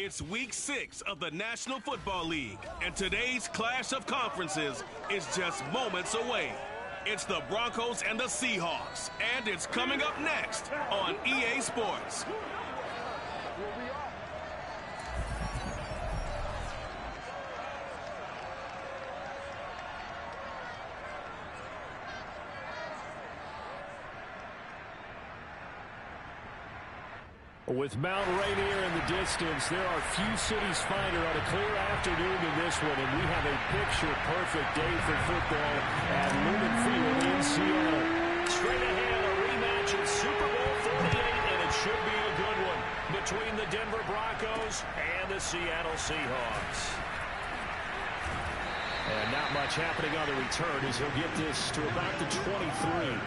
It's week 6 of the National Football League, and today's clash of conferences is just moments away. It's the Broncos and the Seahawks, and it's coming up next on EA Sports. With Mount Rainier in the distance, there are few cities finer on a clear afternoon than this one, and we have a picture-perfect day for football at Lumen Field in Seattle. Straight ahead, a rematch in Super Bowl 48, and it should be a good one between the Denver Broncos and the Seattle Seahawks. And not much happening on the return as he'll get this to about the 23.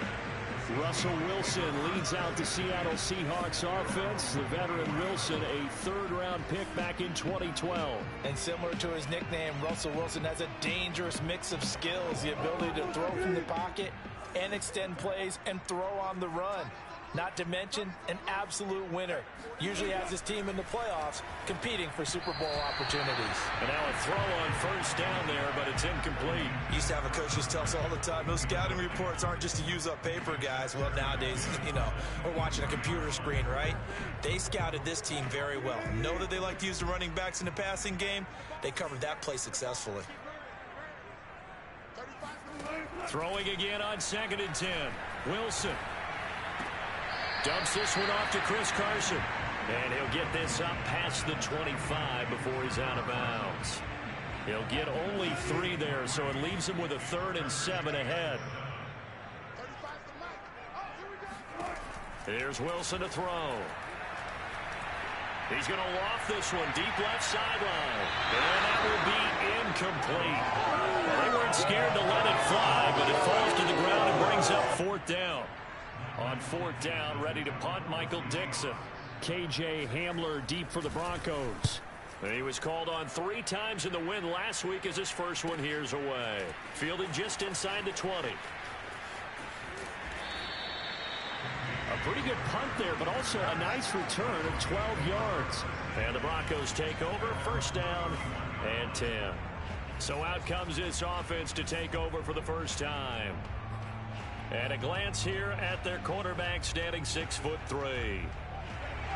Russell Wilson leads out the Seattle Seahawks offense. The veteran Wilson, a third-round pick back in 2012. And similar to his nickname, Russell Wilson has a dangerous mix of skills, the ability to throw from the pocket and extend plays and throw on the run. Not to mention an absolute winner. Usually has his team in the playoffs competing for Super Bowl opportunities. And now a throw on first down there, but it's incomplete. Used to have a coach who tells us all the time, those scouting reports aren't just to use up paper, guys. Well, nowadays, we're watching a computer screen, right? They scouted this team very well. Know that they like to use the running backs in the passing game. They covered that play successfully. Throwing again on 2nd and 10. Wilson dumps this one off to Chris Carson. And he'll get this up past the 25 before he's out of bounds. He'll get only 3 there, so it leaves him with a 3rd and 7 ahead. Here's Wilson to throw. He's going to loft this one deep left sideline. And that will be incomplete. They weren't scared to let it fly, but it falls to the ground and brings up 4th down. On 4th down, ready to punt, Michael Dixon. KJ Hamler deep for the Broncos. And he was called on 3 times in the win last week as his first one here's away. Fielded just inside the 20. A pretty good punt there, but also a nice return of 12 yards. And the Broncos take over, 1st down and 10. So out comes this offense to take over for the first time. And a glance here at their quarterback standing 6'3".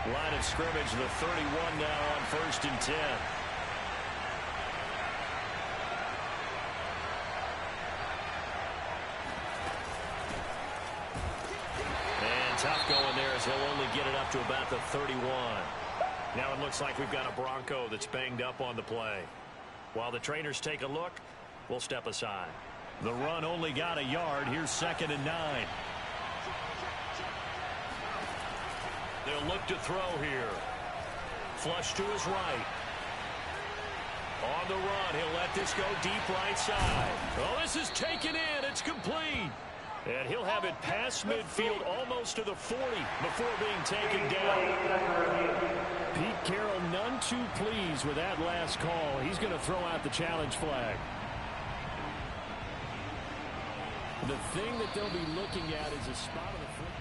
Line of scrimmage, the 31 now on 1st and 10. And tough going there as he'll only get it up to about the 31. Now it looks like we've got a Bronco that's banged up on the play. While the trainers take a look, we'll step aside. The run only got a yard. Here's 2nd and 9. They'll look to throw here. Flush to his right. On the run, he'll let this go deep right side. Oh, this is taken in. It's complete. And he'll have it past midfield almost to the 40 before being taken down. Pete Carroll none too pleased with that last call. He's going to throw out the challenge flag. The thing that they'll be looking at is a spot on the foot.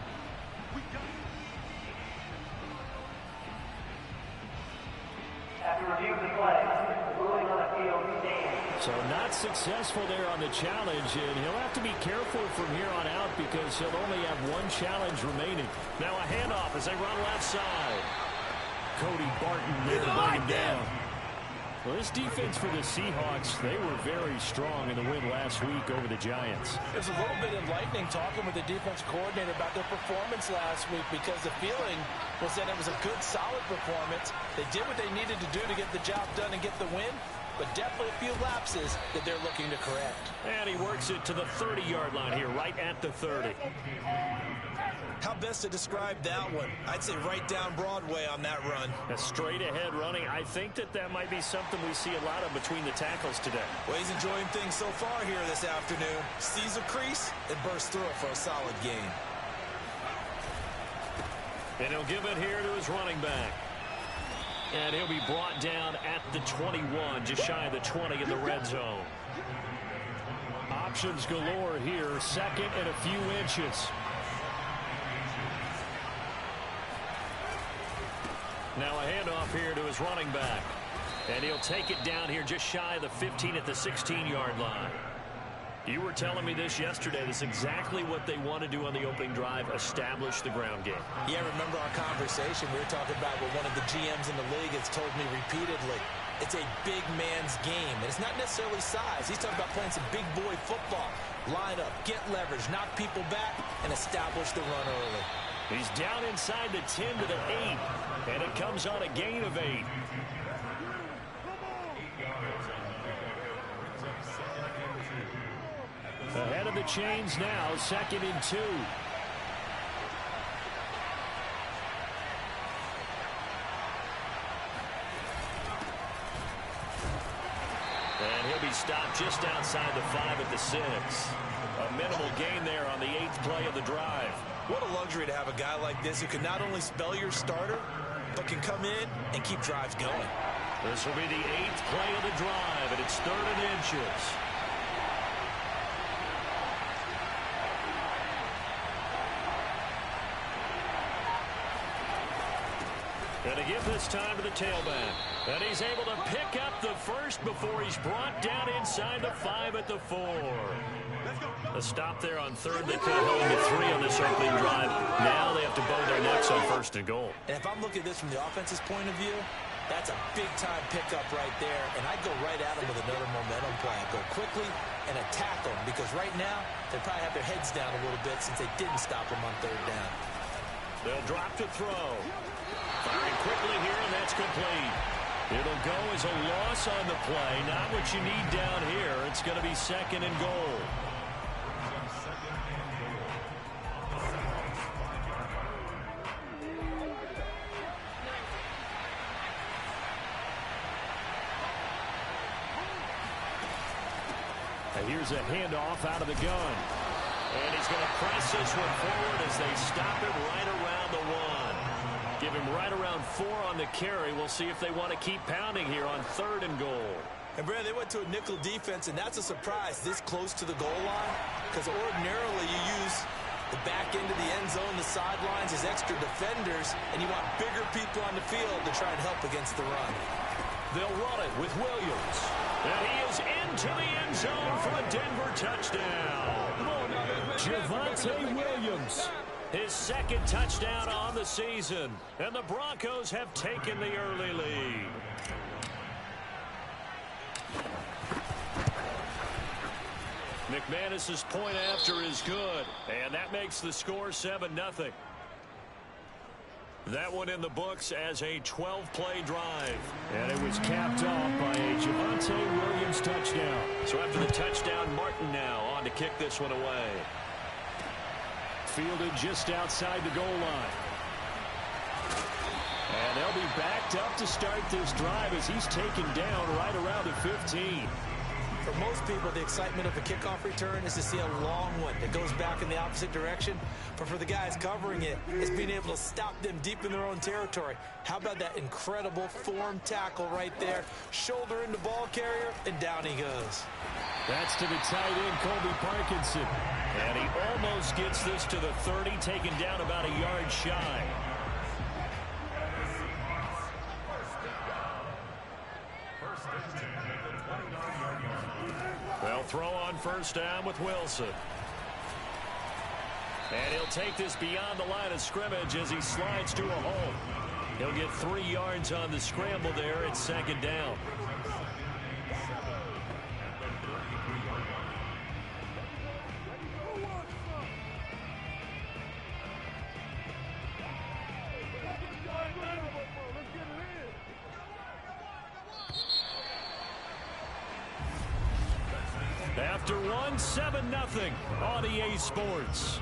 After review of the play, ruling on the field stands. So not successful there on the challenge, and he'll have to be careful from here on out because he'll only have 1 challenge remaining. Now a handoff as they run left side. Cody Barton there to bring him down. Well, this defense for the Seahawks, they were very strong in the win last week over the Giants. There's a little bit enlightening talking with the defense coordinator about their performance last week because the feeling was that it was a good, solid performance. They did what they needed to do to get the job done and get the win, but definitely a few lapses that they're looking to correct. And he works it to the 30-yard line here, right at the 30. How best to describe that one? I'd say right down Broadway on that run. A straight-ahead running. I think that might be something we see a lot of between the tackles today. Well, he's enjoying things so far here this afternoon. Sees a crease and bursts through it for a solid gain. And he'll give it here to his running back. And he'll be brought down at the 21, just shy of the 20 in the red zone. Options galore here, 2nd and a few inches. Now a handoff here to his running back. And he'll take it down here just shy of the 15 at the 16-yard line. You were telling me this yesterday. This is exactly what they want to do on the opening drive, establish the ground game. Yeah, remember our conversation? We were talking about what one of the GMs in the league has told me repeatedly. It's a big man's game, and it's not necessarily size. He's talking about playing some big boy football. Line up, get leverage, knock people back, and establish the run early. He's down inside the 10 to the 8, and it comes on a gain of 8. Ahead of the chains now, 2nd and 2. And he'll be stopped just outside the 5 at the 6. A minimal gain there on the 8th play of the drive. What a luxury to have a guy like this who can not only spell your starter, but can come in and keep drives going. This will be the 8th play of the drive, and it's 3rd and inches. And to give this time to the tailback. And he's able to pick up the first before he's brought down inside the 5 at the 4. A stop there on 3rd. They could have held him to 3 on this opening drive. Now they have to bow their necks on 1st and goal. And if I'm looking at this from the offense's point of view, that's a big-time pickup right there. And I'd go right at him with another momentum play. I'd go quickly and attack them, because right now they probably have their heads down a little bit since they didn't stop him on 3rd down. They'll drop to throw. Firing quickly here, and that's complete. It'll go as a loss on the play. Not what you need down here. It's going to be 2nd and goal. And here's a handoff out of the gun. And he's going to press this one forward as they stop him right around the 1. Give him right around 4 on the carry. We'll see if they want to keep pounding here on 3rd and goal. And, Brad, they went to a nickel defense, and that's a surprise this close to the goal line, because ordinarily you use the back end of the end zone, the sidelines as extra defenders, and you want bigger people on the field to try and help against the run. They'll run it with Williams. And he is into the end zone for a Denver touchdown. Javonte Williams. His 2nd touchdown on the season. And the Broncos have taken the early lead. McManus's point after is good. And that makes the score 7-0. That one in the books as a 12-play drive. And it was capped off by a Javonte Williams touchdown. So after the touchdown, Martin now on to kick this one away. Fielded just outside the goal line. And they'll be backed up to start this drive as he's taken down right around the 15. For most people, the excitement of a kickoff return is to see a long one that goes back in the opposite direction. But for the guys covering it, it's being able to stop them deep in their own territory. How about that incredible form tackle right there? Shoulder in the ball carrier, and down he goes. That's to the tight end, Colby Parkinson. And he almost gets this to the 30, taken down about a yard shy. They'll throw on 1st down with Wilson. And he'll take this beyond the line of scrimmage as he slides to a hole. He'll get 3 yards on the scramble there at 2nd down. After 7-0 on EA Sports.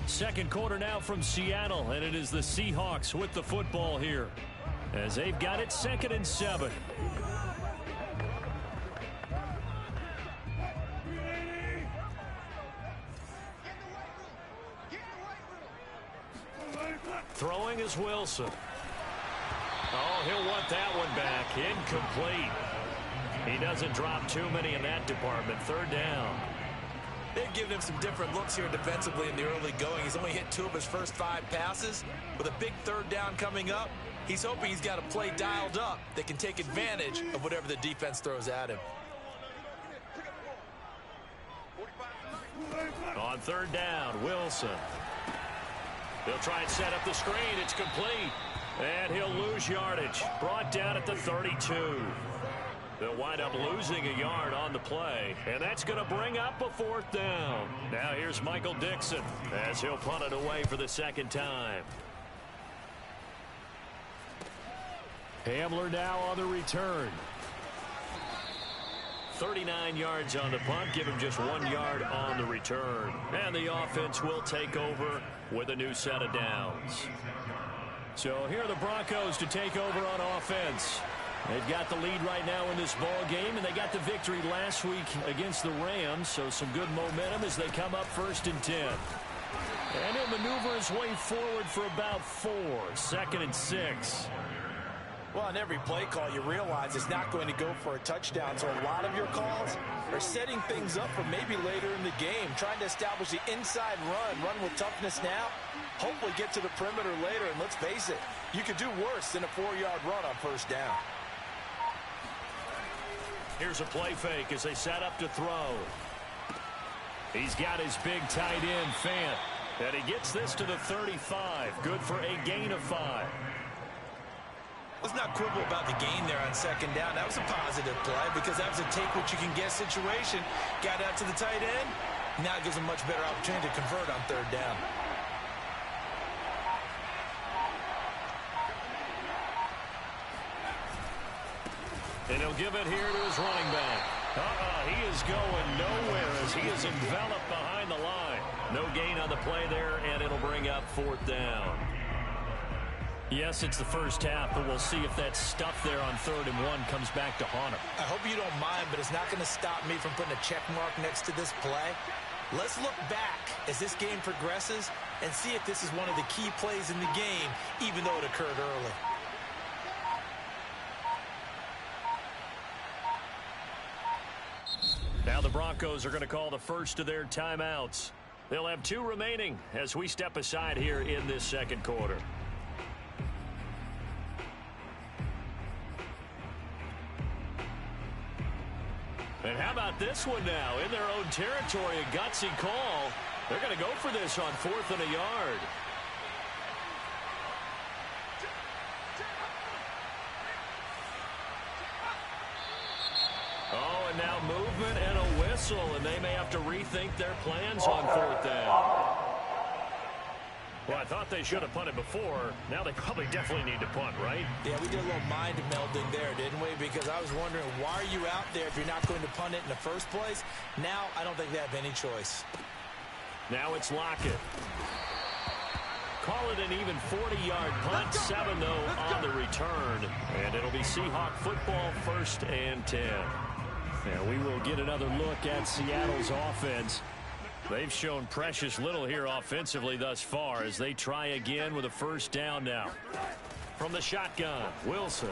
2nd quarter now from Seattle, and it is the Seahawks with the football here as they've got it 2nd and 7. Throwing is Wilson. Oh, he'll want that one back. Incomplete. He doesn't drop too many in that department. 3rd down. They've given him some different looks here defensively in the early going. He's only hit 2 of his first 5 passes. With a big third down coming up, he's hoping he's got a play dialed up that can take advantage of whatever the defense throws at him. On third down, Wilson. He'll try and set up the screen. It's complete. And he'll lose yardage. Brought down at the 32. They'll wind up losing a yard on the play. And that's going to bring up a 4th down. Now here's Michael Dixon as he'll punt it away for the 2nd time. Hamler now on the return. 39 yards on the punt. Give him just 1 yard on the return. And the offense will take over with a new set of downs. So here are the Broncos to take over on offense. They've got the lead right now in this ball game, and they got the victory last week against the Rams, so some good momentum as they come up 1st and 10. And he'll maneuver his way forward for about 4, 2nd and 6. Well, on every play call, you realize it's not going to go for a touchdown, so a lot of your calls are setting things up for maybe later in the game, trying to establish the inside run with toughness now, hopefully get to the perimeter later, and let's face it, you could do worse than a 4-yard run on 1st down. Here's a play fake as they set up to throw. He's got his big tight end, Fant, and he gets this to the 35. Good for a gain of 5. Let's not quibble about the gain there on 2nd down. That was a positive play because that was a take-what-you-can-get situation. Got out to the tight end. Now it gives him a much better opportunity to convert on 3rd down. And he'll give it here to his running back. He is going nowhere as he is enveloped behind the line. No gain on the play there, and it'll bring up 4th down. Yes, it's the first half, but we'll see if that stuff there on 3rd and 1 comes back to haunt him. I hope you don't mind, but it's not going to stop me from putting a check mark next to this play. Let's look back as this game progresses and see if this is one of the key plays in the game, even though it occurred early. Now the Broncos are going to call the first of their timeouts. They'll have 2 remaining as we step aside here in this 2nd quarter. And how about this one now? In their own territory, a gutsy call. They're going to go for this on 4th and a yard. Oh, and now movement and a whistle, and they may have to rethink their plans on 4th down. Well, I thought they should have punted before. Now they probably definitely need to punt, right? Yeah, we did a little mind melding there, didn't we? Because I was wondering, why are you out there if you're not going to punt it in the first place? Now, I don't think they have any choice. Now it's Lockett. Call it an even 40-yard punt. 7, though, on the return. And it'll be Seahawk football 1st and 10. And we will get another look at Seattle's offense. They've shown precious little here offensively thus far as they try again with a 1st down now. From the shotgun, Wilson.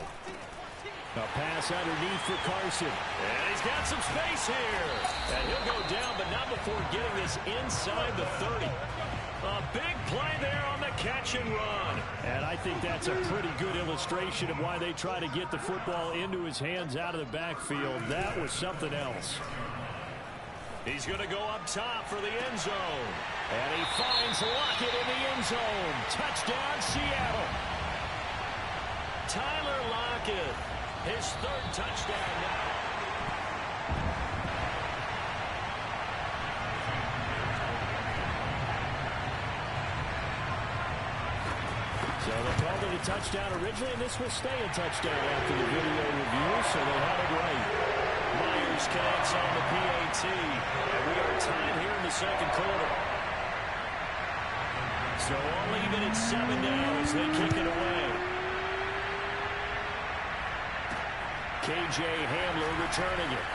A pass underneath for Carson. And he's got some space here. And he'll go down, but not before getting this inside the 30. A big play there on the catch and run. And I think that's a pretty good illustration of why they try to get the football into his hands out of the backfield. That was something else. He's going to go up top for the end zone. And he finds Lockett in the end zone. Touchdown, Seattle. Tyler Lockett, his 3rd touchdown now. So they called it a touchdown originally, and this will stay a touchdown after the video review, so they had it right. Myers connects on the PAT, and we are tied here in the 2nd quarter. So all even at 7 now as they kick it away. KJ Hamler returning it.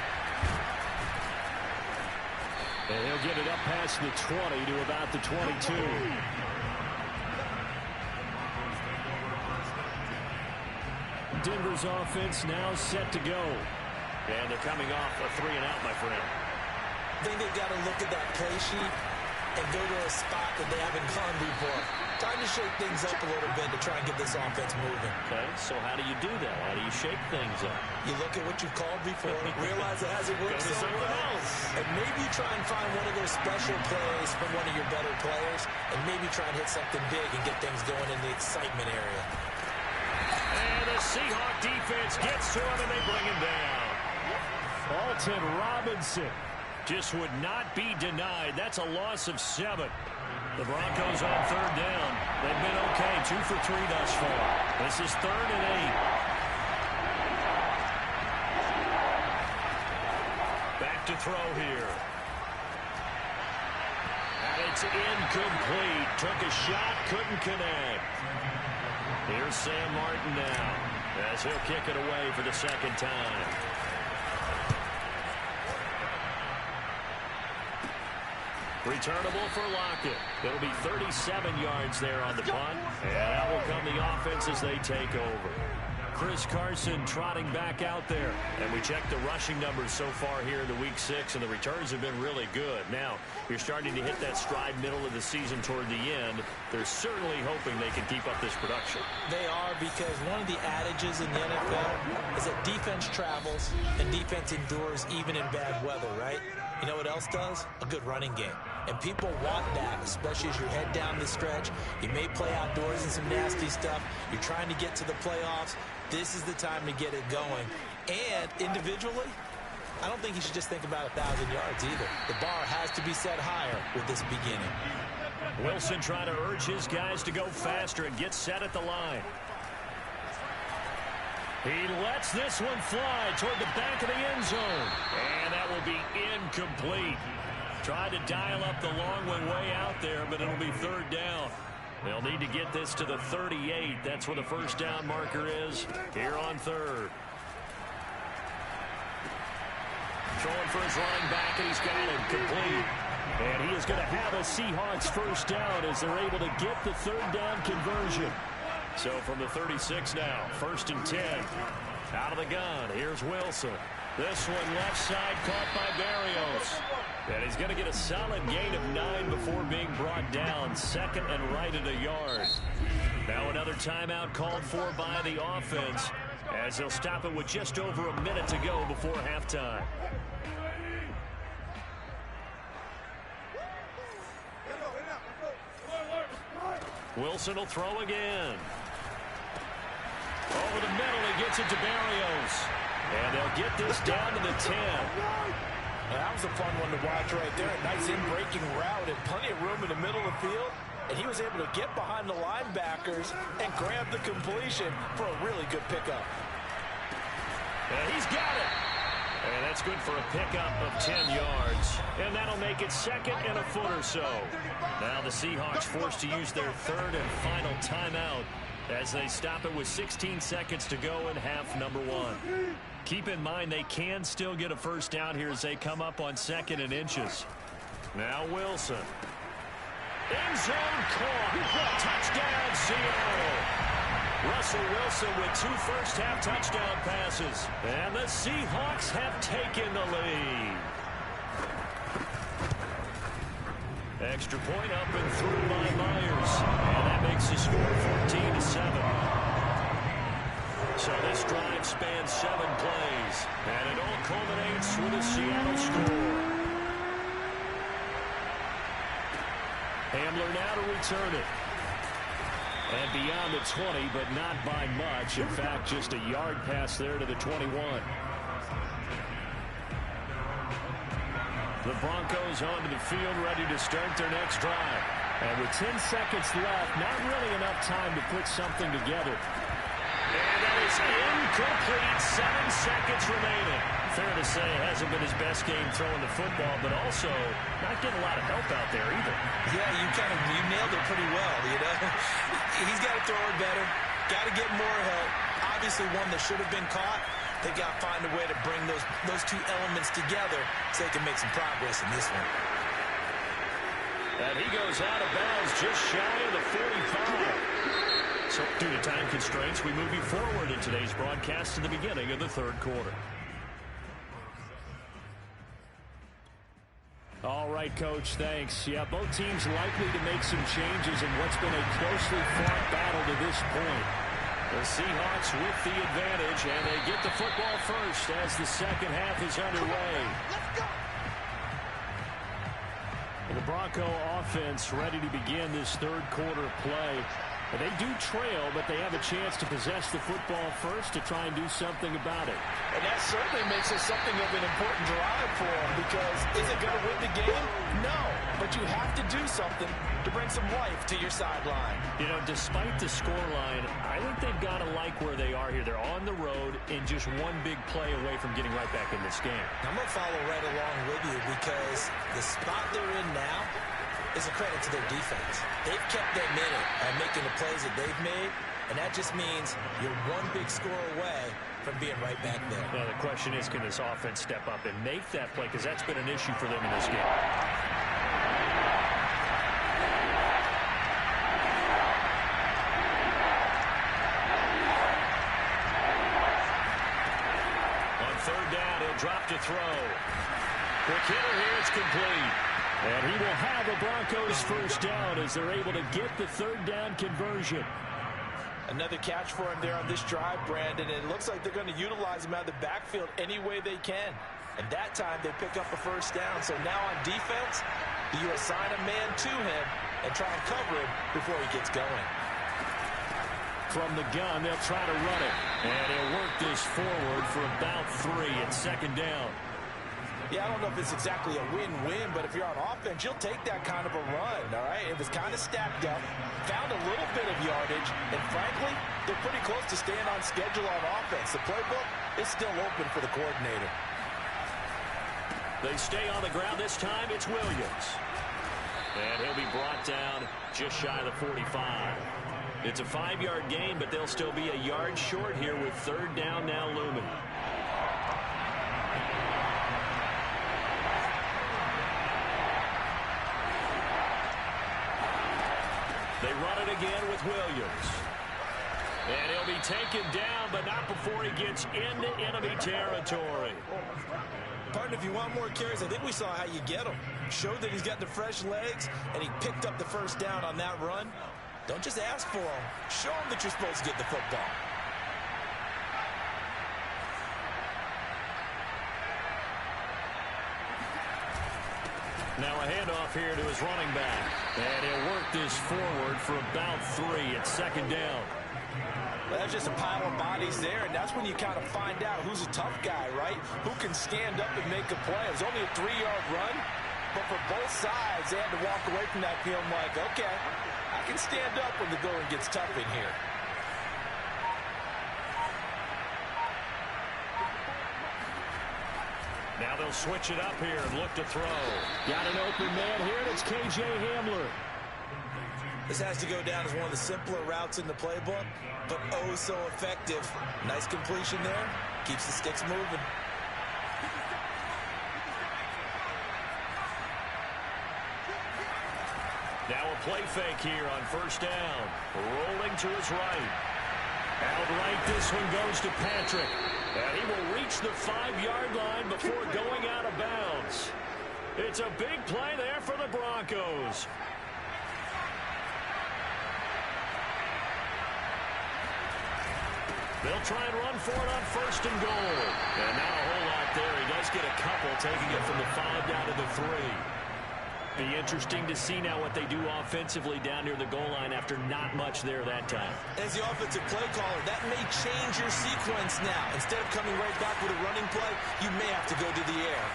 And he'll get it up past the 20 to about the 22. Denver's offense now set to go. And they're coming off a 3-and-out, my friend. think they've got to look at that play sheet and go to a spot that they haven't gone before. Time to shake things up a little bit to try and get this offense moving. Okay, so how do you do that? How do you shake things up? You look at what you've called before, realize it hasn't worked so well, and maybe try and find one of those special plays from one of your better players, and maybe try and hit something big and get things going in the excitement area. And the Seahawk defense gets to him, and they bring him down. Alton Robinson just would not be denied. That's a loss of 7. The Broncos on 3rd down. They've been okay, 2 for 3 thus far. This is 3rd and 8. Back to throw here. And it's incomplete. Took a shot, couldn't connect. Here's Sam Martin now, as he'll kick it away for the second time. Returnable for Lockett. It'll be 37 yards there on the punt. And that will come the offense as they take over. Chris Carson trotting back out there. And we checked the rushing numbers so far here in the Week 6, and the returns have been really good. Now, you're starting to hit that stride middle of the season toward the end. They're certainly hoping they can keep up this production. They are, because one of the adages in the NFL is that defense travels and defense endures even in bad weather, right? You know what else does? A good running game. And people want that, especially as you head down the stretch. You may play outdoors in some nasty stuff. You're trying to get to the playoffs. This is the time to get it going. And individually, I don't think you should just think about 1,000 yards either. The bar has to be set higher with this beginning. Wilson trying to urge his guys to go faster and get set at the line. He lets this one fly toward the back of the end zone. And that will be incomplete. Tried to dial up the long one way out there, but it'll be 3rd down. They'll need to get this to the 38. That's where the first down marker is here on 3rd. Throwing for his running back, and he's got it complete. And he is going to have a Seahawks first down as they're able to get the 3rd down conversion. So from the 36 now, 1st and 10. Out of the gun, here's Wilson. This one left side caught by Berrios. And he's going to get a solid gain of 9 before being brought down. 2nd and right at a yard. Now another timeout called for by the offense, as they'll stop it with just over a minute to go before halftime. Wilson will throw again. Over the middle, he gets it to Berrios. And they'll get this down to the 10. That was a fun one to watch right there. A nice in-breaking route and plenty of room in the middle of the field. And he was able to get behind the linebackers and grab the completion for a really good pickup. And he's got it. And that's good for a pickup of 10 yards. And that'll make it 2nd and a foot or so. Now the Seahawks forced to use their 3rd and final timeout as they stop it with 16 seconds to go in half number 1. Keep in mind they can still get a first down here as they come up on 2nd and inches. Now Wilson. End zone caught. Touchdown Seattle. Russell Wilson with 2 first-half touchdown passes. And the Seahawks have taken the lead. Extra point up and through by Myers. And that makes the score 14-7. So this drive spans 7 plays. And it all culminates with a Seattle score. Hamler now to return it. And beyond the 20, but not by much. In fact, just a yard pass there to the 21. The Broncos onto the field, ready to start their next drive. And with 10 seconds left, not really enough time to put something together. And that is incomplete. 7 seconds remaining. Fair to say, it hasn't been his best game throwing the football, but also not getting a lot of help out there either. Yeah, you nailed it pretty well, you know. He's got to throw it better. Got to get more help. Obviously one that should have been caught. They got to find a way to bring those 2 elements together so they can make some progress in this one. And he goes out of bounds just shy of the 45. So due to time constraints, we move you forward in today's broadcast to the beginning of the 3rd quarter. right, Coach. Thanks. Yeah, both teams likely to make some changes in what's been a closely fought battle to this point. The Seahawks with the advantage, and they get the football first as the second half is underway. The Bronco offense ready to begin this third quarter play. They do trail, but they have a chance to possess the football first to try and do something about it. And that certainly makes it something of an important drive for them, because is it going to win the game? No, but you have to do something to bring some life to your sideline. You know, despite the scoreline, I think they've got to like where they are here. They're on the road and just one big play away from getting right back in this game. I'm going to follow right along with you, because the spot they're in now is a credit to their defense. They've kept them in it by making the plays that they've made, and that just means you're one big score away from being right back there. Now, the question is, can this offense step up and make that play? Because that's been an issue for them in this game. On third down, he'll drop to throw. Quick hitter here, it's complete. And he will have a Broncos first down as they're able to get the third down conversion. Another catch for him there on this drive, Brandon. And it looks like they're going to utilize him out of the backfield any way they can. And that time they pick up a first down. So now on defense, you assign a man to him and try and cover him before he gets going. From the gun, they'll try to run it. And he'll work this forward for about 3 at second down. Yeah, I don't know if it's exactly a win-win, but if you're on offense, you'll take that kind of a run, all right? It was kind of stacked up, found a little bit of yardage, and frankly, they're pretty close to staying on schedule on offense. The playbook is still open for the coordinator. They stay on the ground this time. It's Williams. And he'll be brought down just shy of the 45. It's a 5-yard gain, but they'll still be a yard short here with third down now looming. They run it again with Williams. And he'll be taken down, but not before he gets into enemy territory. Partner, if you want more carries, I think we saw how you get him. Showed that he's got the fresh legs, and he picked up the first down on that run. Don't just ask for him. Show him that you're supposed to get the football. Now a handoff here to his running back. And he'll work this forward for about 3 at second down. Well, that's just a pile of bodies there, and that's when you kind of find out who's a tough guy, right? Who can stand up and make a play. It was only a 3-yard run, but for both sides, they had to walk away from that field like, okay, I can stand up when the going gets tough in here. Now they'll switch it up here and look to throw. Got an open man here, and it's K.J. Hamler. This has to go down as one of the simpler routes in the playbook, but oh so effective. Nice completion there. Keeps the sticks moving. Now a play fake here on first down. Rolling to his right. Outright, this one goes to Patrick. And he will reach the 5-yard line before going out of bounds. It's a big play there for the Broncos. They'll try and run for it on first and goal. And not a whole lot there. He does get a couple, taking it from the 5 down to the 3. Be interesting to see now what they do offensively down near the goal line after not much there that time. As the offensive play caller, that may change your sequence now. Instead of coming right back with a running play, you may have to go to the air.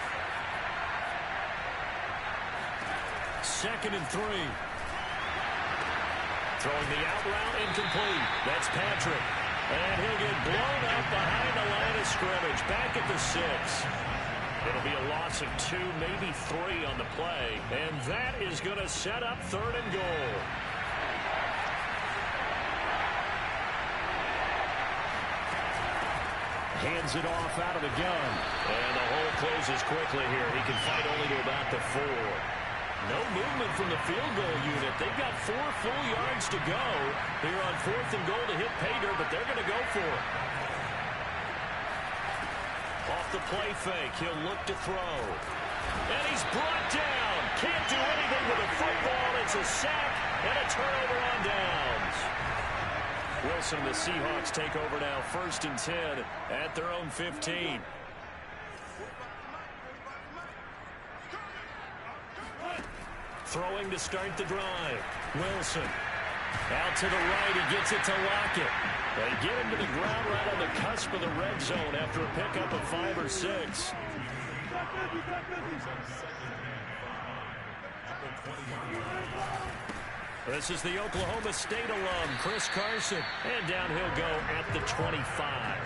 Second and 3. Throwing the out route incomplete. That's Patrick. And he'll get blown up behind the line of scrimmage. Back at the 6. It'll be a loss of 2, maybe 3 on the play. And that is going to set up third and goal. Hands it off out of the gun. And the hole closes quickly here. He can fight only to about the 4. No movement from the field goal unit. They've got 4 full yards to go here on fourth and goal to hit Pater, but they're going to go for it. Off the play fake, he'll look to throw. And he's brought down. Can't do anything with the football. It's a sack and a turnover on downs. Wilson and the Seahawks take over now, 1st and 10 at their own 15. Throwing to start the drive. Wilson. Out to the right. He gets it to Lockett. They get him to the ground right on the cusp of the red zone after a pickup of 5 or 6. This is the Oklahoma State alum, Chris Carson. And down he'll go at the 25.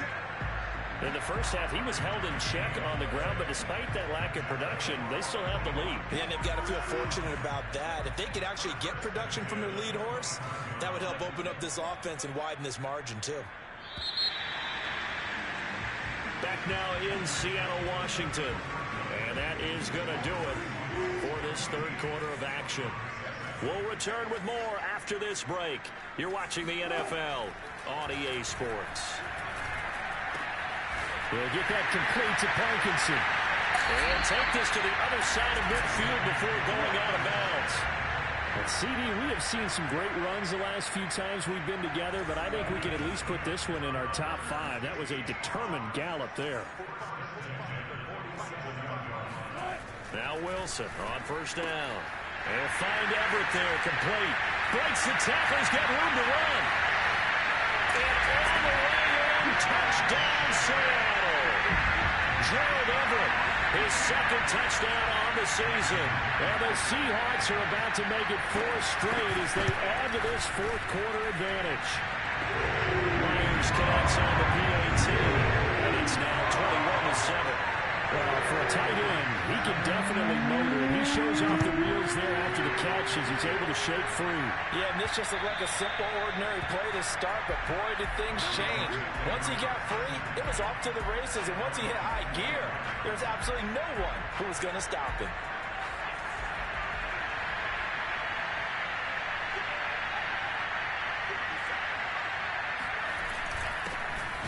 In the first half, he was held in check on the ground, but despite that lack of production, they still have the lead. Yeah, and they've got to feel fortunate about that. If they could actually get production from their lead horse, that would help open up this offense and widen this margin, too. Back now in Seattle, Washington. And that is going to do it for this third quarter of action. We'll return with more after this break. You're watching the NFL on EA Sports. They'll get that complete to Parkinson. And take this to the other side of midfield before going out of bounds. And CD, we have seen some great runs the last few times we've been together, but I think we can at least put this one in our top 5. That was a determined gallop there. Now Wilson on 1st down. And find Everett there, complete. Breaks the tackle, he's got room to run. And all the way in, touchdown Seattle. Gerald Everett, his 2nd touchdown on the season. And the Seahawks are about to make it 4 straight as they add to this 4th quarter advantage. Myers connects on the PAT, and it's now 21-7. Well, for a tight end, he can definitely motor, and he shows off the wheels there after the catch as he's able to shake free. Yeah, and this just looked like a simple, ordinary play to start, but boy, did things change. Once he got free, it was off to the races, and once he hit high gear, there was absolutely no one who was going to stop him.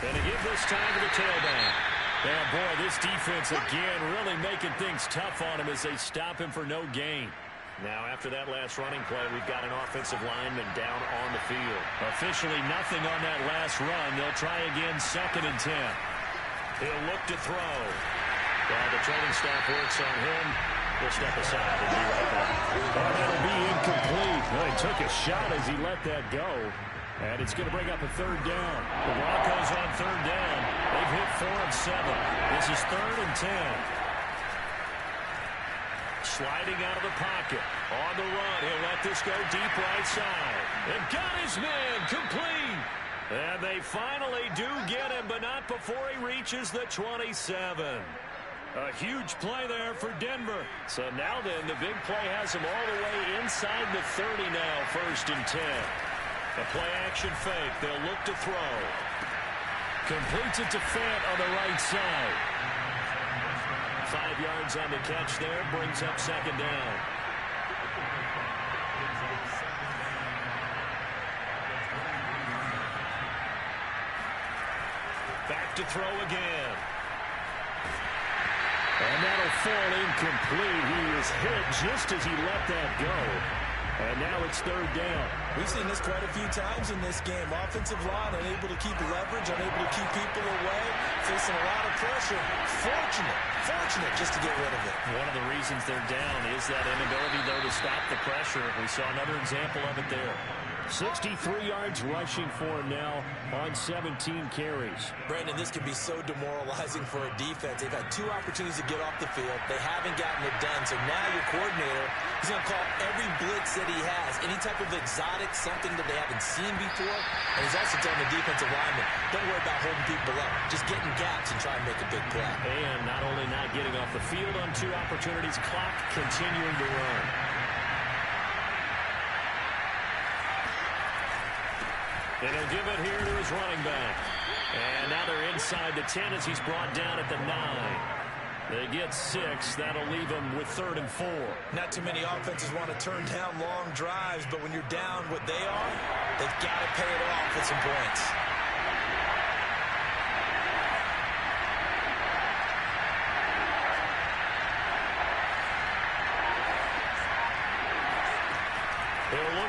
And to give this time to the tailback. And boy, this defense again really making things tough on him as they stop him for no gain. Now, after that last running play, we've got an offensive lineman down on the field. Officially nothing on that last run. They'll try again, 2nd and 10. He'll look to throw. While the training staff works on him, we'll step aside and be right back. Oh, that'll be incomplete. Well, he took a shot as he let that go. And it's going to bring up a 3rd down. The Broncos on 3rd down. They've hit 4 of 7. This is 3rd and 10. Sliding out of the pocket. On the run. He'll let this go deep right side. And got his man complete. And they finally do get him, but not before he reaches the 27. A huge play there for Denver. So now then, the big play has him all the way inside the 30 now, 1st and 10. A play-action fake. They'll look to throw. Completes it to Fant on the right side. 5 yards on the catch there. Brings up 2nd down. Back to throw again. And that'll fall incomplete. He was hit just as he let that go. And now it's 3rd down. We've seen this quite a few times in this game. Offensive line unable to keep leverage, unable to keep people away, facing a lot of pressure. Fortunate just to get rid of it. One of the reasons they're down is that inability, though, to stop the pressure. We saw another example of it there. 63 yards rushing for him now on 17 carries. Brandon, this can be so demoralizing for a defense. They've had 2 opportunities to get off the field. They haven't gotten it done. So now your coordinator is going to call every blitz that he has, any type of exotic, something that they haven't seen before. And he's also telling the defensive lineman, don't worry about holding people up. Just get in gaps and try and make a big play. And not only not getting off the field on 2 opportunities, clock continuing to run. And he'll give it here to his running back. And now they're inside the 10 as he's brought down at the 9. They get 6. That'll leave them with 3rd and 4. Not too many offenses want to turn down long drives, but when you're down what they are, they've got to pay it off with some points.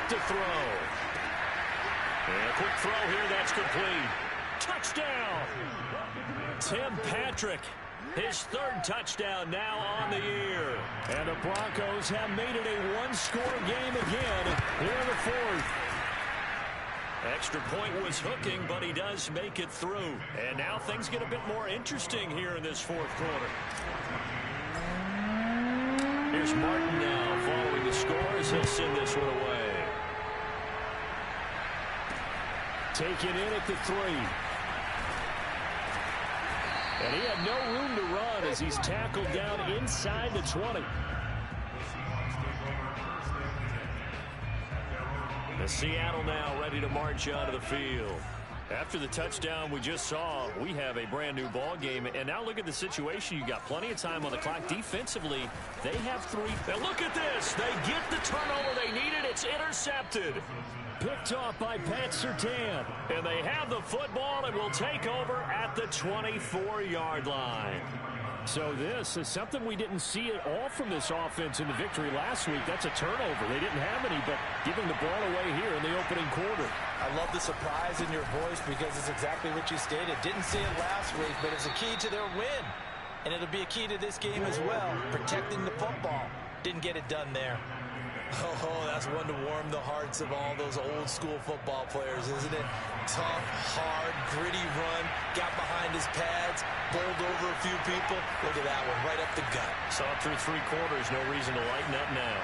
back to throw. And a quick throw here, that's complete. Touchdown! Tim Patrick, his third touchdown now on the year. And the Broncos have made it a one-score game again here in the fourth. Extra point was hooking, but he does make it through. And now things get a bit more interesting here in this fourth quarter. Here's Martin now following the scores. He'll send this one away. Taken in at the 3. And he had no room to run as he's tackled down inside the 20. The Seattle now ready to march onto the field. After the touchdown we just saw, we have a brand new ball game. And now look at the situation. You got plenty of time on the clock. Defensively, they have 3. And look at this. They get the turnover they needed. It's intercepted. Picked off by Pat Surtain. And they have the football and will take over at the 24-yard line. So this is something we didn't see at all from this offense in the victory last week. That's a turnover. They didn't have any, but giving the ball away here in the opening quarter. I love the surprise in your voice because it's exactly what you stated. Didn't see it last week, but it's a key to their win. And it'll be a key to this game as well, protecting the football. Didn't get it done there. Oh, that's one to warm the hearts of all those old school football players, isn't it? Tough, hard, gritty run, got behind his pads, bowled over a few people. Look at that one, right up the gut. Saw it through 3 quarters, no reason to lighten up now.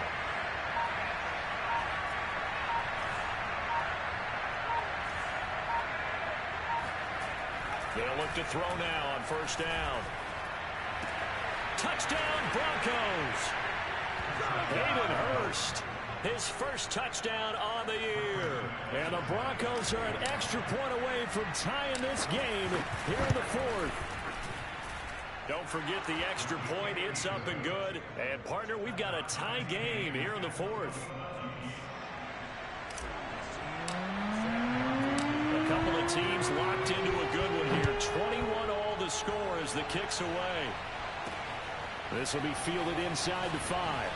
They'll look to throw now on first down. Touchdown, Broncos! Hayden Hurst, his first touchdown on the year. And the Broncos are an extra point away from tying this game here in the fourth. Don't forget the extra point. It's up and good. And, partner, we've got a tie game here in the fourth. A couple of teams locked into a good one here. 21-all the score as the kick's away. This will be fielded inside the 5.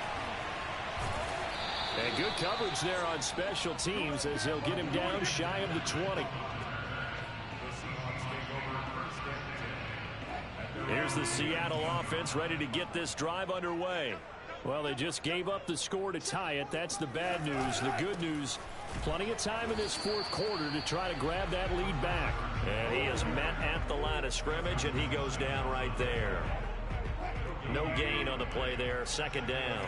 And good coverage there on special teams as they'll get him down shy of the 20. Here's the Seattle offense ready to get this drive underway. Well, they just gave up the score to tie it. That's the bad news. The good news, plenty of time in this fourth quarter to try to grab that lead back. And he is met at the line of scrimmage, and he goes down right there. No gain on the play there. Second down.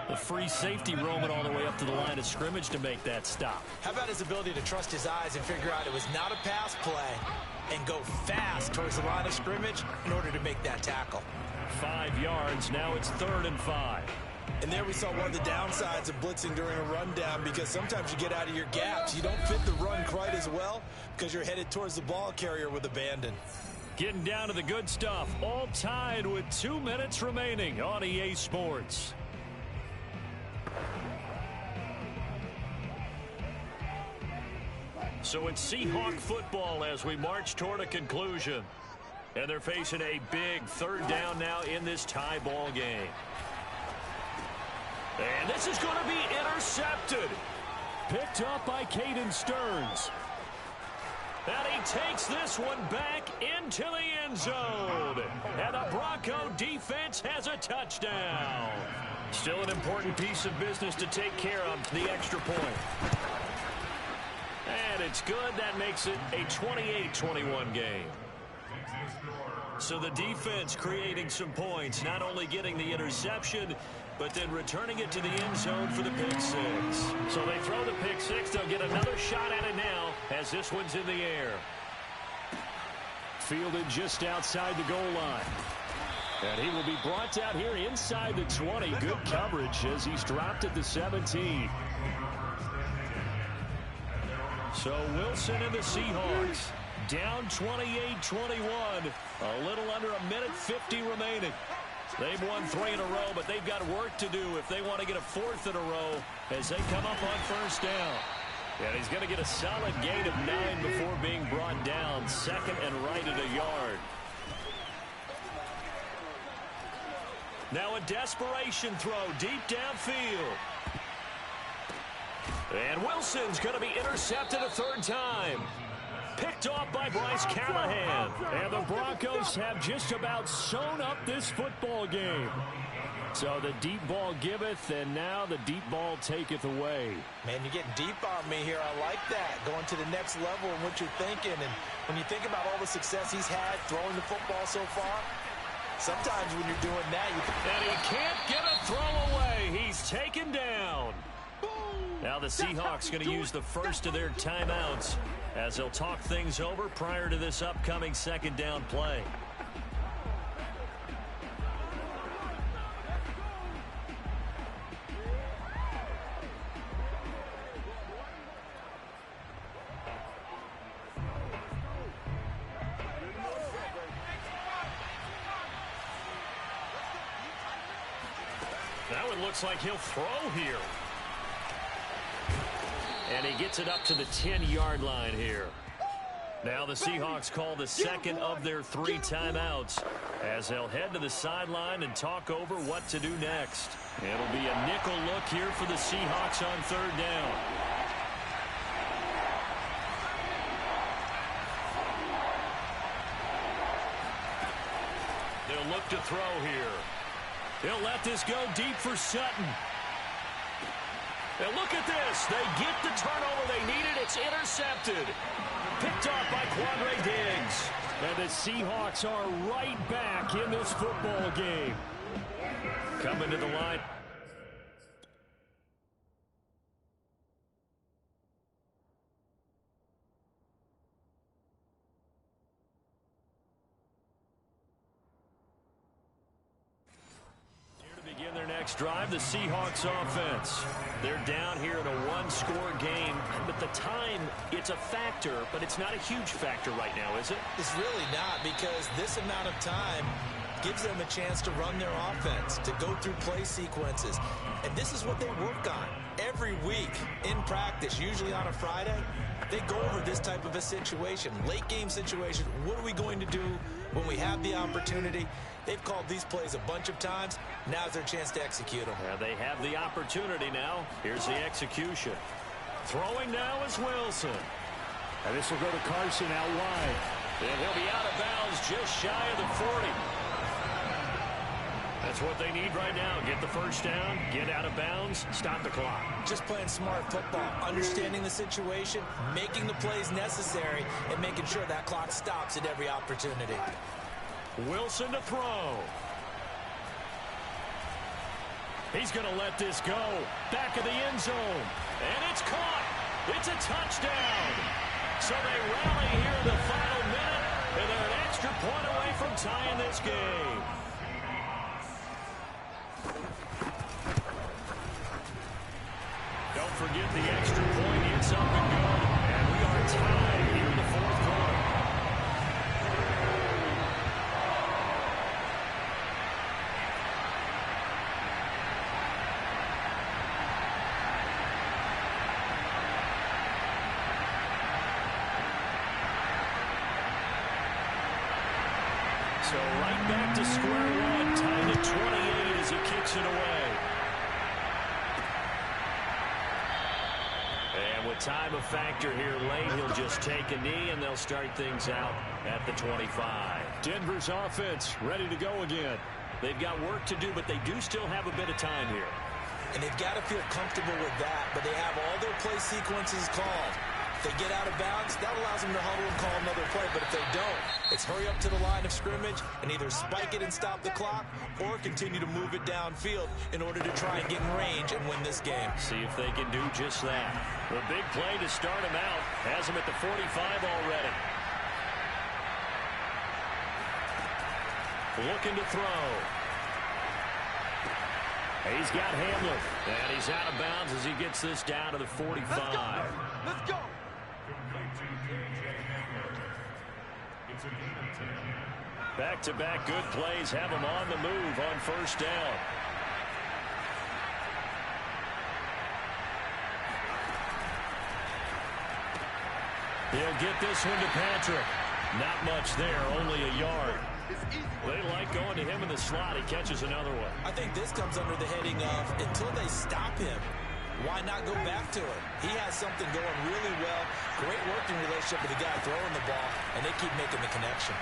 The free safety roaming all the way up to the line of scrimmage to make that stop. How about his ability to trust his eyes and figure out it was not a pass play and go fast towards the line of scrimmage in order to make that tackle. 5 yards. Now it's 3rd and 5. And there we saw one of the downsides of blitzing during a rundown, because sometimes you get out of your gaps. You don't fit the run quite as well because you're headed towards the ball carrier with abandon. Getting down to the good stuff. All tied with 2 minutes remaining on EA Sports. So it's Seahawk football as we march toward a conclusion. And they're facing a big 3rd down now in this tie ball game. And this is going to be intercepted. Picked up by Caden Stearns. And he takes this one back into the end zone. And the Bronco defense has a touchdown. Still an important piece of business to take care of, the extra point. And it's good. That makes it a 28-21 game. So the defense creating some points, not only getting the interception, but then returning it to the end zone for the pick 6. So they throw the pick 6. They'll get another shot at it now as this one's in the air. Fielded just outside the goal line. And he will be brought out here inside the 20. Good coverage as he's dropped at the 17. So Wilson and the Seahawks down 28-21. A little under a minute 50 remaining. They've won 3 in a row, but they've got work to do if they want to get a 4th in a row as they come up on first down. And he's going to get a solid gain of 9 before being brought down. 2nd and right at a yard. Now a desperation throw deep downfield. And Wilson's going to be intercepted a third time. Picked off by Bryce Callahan. And the Broncos have just about sewn up this football game. So the deep ball giveth, and now the deep ball taketh away. Man, you're getting deep on me here. I like that. Going to the next level in what you're thinking. And when you think about all the success he's had throwing the football so far, sometimes when you're doing that, and he can't get a throw away. He's taken down. Now the Seahawks going to use the first of their timeouts as they'll talk things over prior to this upcoming second down play. Now it looks like he'll throw here. And he gets it up to the 10-yard line here. Now the Seahawks call the second of their 3 timeouts as they'll head to the sideline and talk over what to do next. It'll be a nickel look here for the Seahawks on third down. They'll look to throw here. They'll let this go deep for Sutton. And look at this. They get the turnover they needed. It's intercepted. Picked off by Quandre Diggs. And the Seahawks are right back in this football game. Coming to the line. Begin their next drive, the Seahawks offense. They're down here in a one-score game, but the time, it's a factor, but it's not a huge factor right now, is it? It's really not, because this amount of time gives them a chance to run their offense, to go through play sequences. And this is what they work on every week in practice, usually on a Friday. They go over this type of a situation, late game situation. What are we going to do when we have the opportunity? They've called these plays a bunch of times. Now's their chance to execute them. Yeah, they have the opportunity now. Here's the execution. Throwing now is Wilson. And this will go to Carson out wide. And he'll be out of bounds just shy of the 40. That's what they need right now. Get the first down, get out of bounds, stop the clock. Just playing smart football, understanding the situation, making the plays necessary, and making sure that clock stops at every opportunity. Wilson to throw. He's going to let this go. Back of the end zone. And it's caught. It's a touchdown. So they rally here in the final minute, and they're an extra point away from tying this game. Don't forget the extra point. It's up and good. And we are tied here in the fourth quarter. So right back to square one, tied at 28 as he kicks it away. And with time a factor here late, he'll just take a knee and they'll start things out at the 25. Denver's offense ready to go again. They've got work to do, but they do still have a bit of time here. And they've got to feel comfortable with that, but they have all their play sequences called. If they get out of bounds, that allows them to huddle and call another play. But if they don't, it's hurry up to the line of scrimmage and either spike it and stop the clock or continue to move it downfield in order to try and get in range and win this game. See if they can do just that. The big play to start him out has him at the 45 already. Looking to throw. He's got Hamlin. And he's out of bounds as he gets this down to the 45. Let's go. Back-to-back good plays have him on the move on first down. He'll get this one to Patrick. Not much there, only a yard. They like going to him in the slot. He catches another one. I think this comes under the heading of until they stop him, why not go back to it? He has something going really well. Great working relationship with the guy throwing the ball, and they keep making the connection.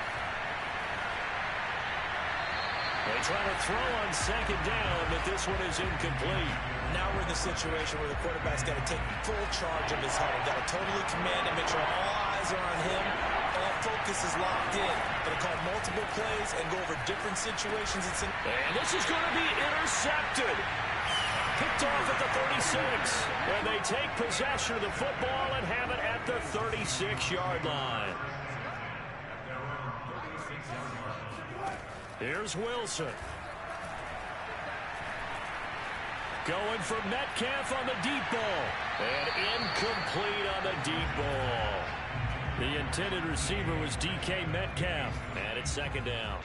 They try to throw on second down, but this one is incomplete. Now we're in the situation where the quarterback's got to take full charge of his huddle. Got to totally command and make sure all eyes are on him. All focus is locked in. Going to call multiple plays and go over different situations. And this is going to be intercepted. Picked off at the 36. And they take possession of the football and have it at the 36-yard line. Here's Wilson. Going for Metcalf on the deep ball. And incomplete on the deep ball. The intended receiver was DK Metcalf. And it's second down.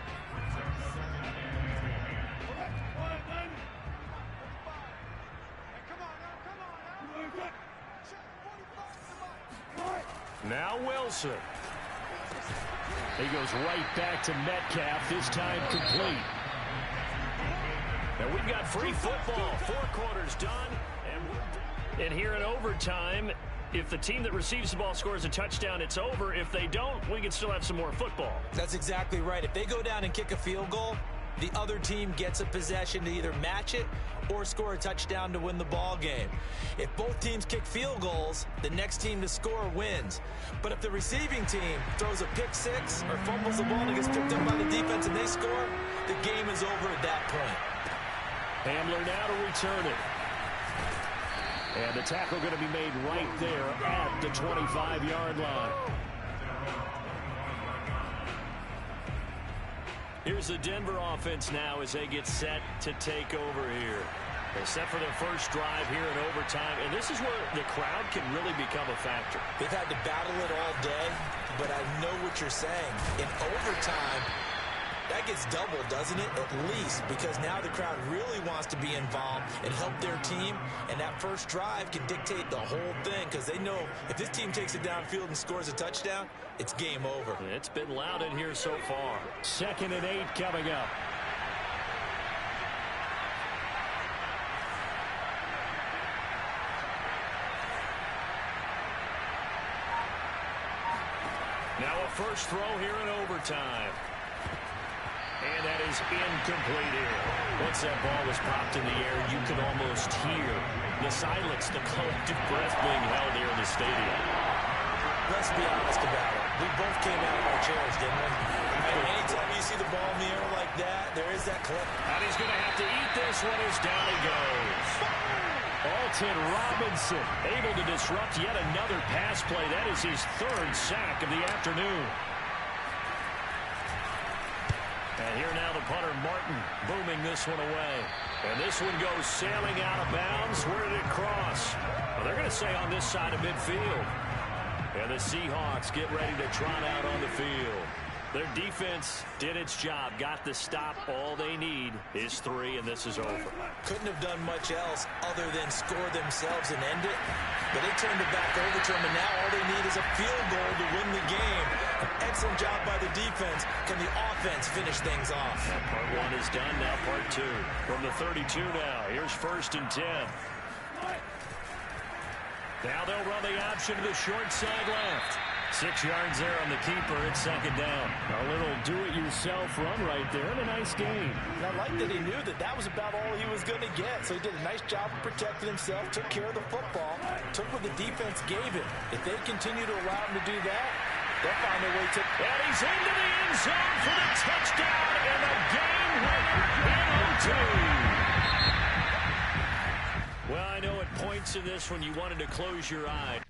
Now Wilson. He goes right back to Metcalf, this time complete. And we've got free football. 4 quarters done. And here in overtime, if the team that receives the ball scores a touchdown, it's over. If they don't, we can still have some more football. That's exactly right. If they go down and kick a field goal, the other team gets a possession to either match it or score a touchdown to win the ball game. If both teams kick field goals, the next team to score wins. But if the receiving team throws a pick six or fumbles the ball and it gets picked up by the defense and they score, the game is over at that point. Hamler now to return it. And the tackle going to be made right there at the 25-yard line. Here's the Denver offense now as they get set to take over here. They're set for their first drive here in overtime, and this is where the crowd can really become a factor. They've had to battle it all day, but I know what you're saying. In overtime, that gets doubled, doesn't it? At least, because now the crowd really wants to be involved and help their team, and that first drive can dictate the whole thing because they know if this team takes it downfield and scores a touchdown, it's game over. It's been loud in here so far. 2nd and 8 coming up. Now a first throw here in overtime. And that is incomplete here. Once that ball was popped in the air, you could almost hear the silence, the collective breath being held here in the stadium. Let's be honest about it. We both came out of our chairs, didn't we? And anytime you see the ball in the air like that, there is that clip. And he's going to have to eat this one as down he goes. Alton Robinson able to disrupt yet another pass play. That is his 3rd sack of the afternoon. And here now the punter, Martin, booming this one away. And this one goes sailing out of bounds. Where did it cross? Well, they're going to say on this side of midfield. And the Seahawks get ready to trot out on the field. Their defense did its job, got the stop. All they need is 3, and this is over. Couldn't have done much else other than score themselves and end it. But they turned it back over to them, and now all they need is a field goal to win the game. An excellent job by the defense. Can the offense finish things off? Now part 1 is done, now part 2. From the 32 now, here's 1st and 10. Now they'll run the option to the short side left. 6 yards there on the keeper. It's 2nd down. A little do-it-yourself run right there, and a nice gain. And I like that he knew that that was about all he was going to get. So he did a nice job of protecting himself, took care of the football, took what the defense gave him. If they continue to allow him to do that, they'll find a way to... And he's into the end zone for the touchdown and the game winner in OT. Well, I know at points in this when you wanted to close your eye.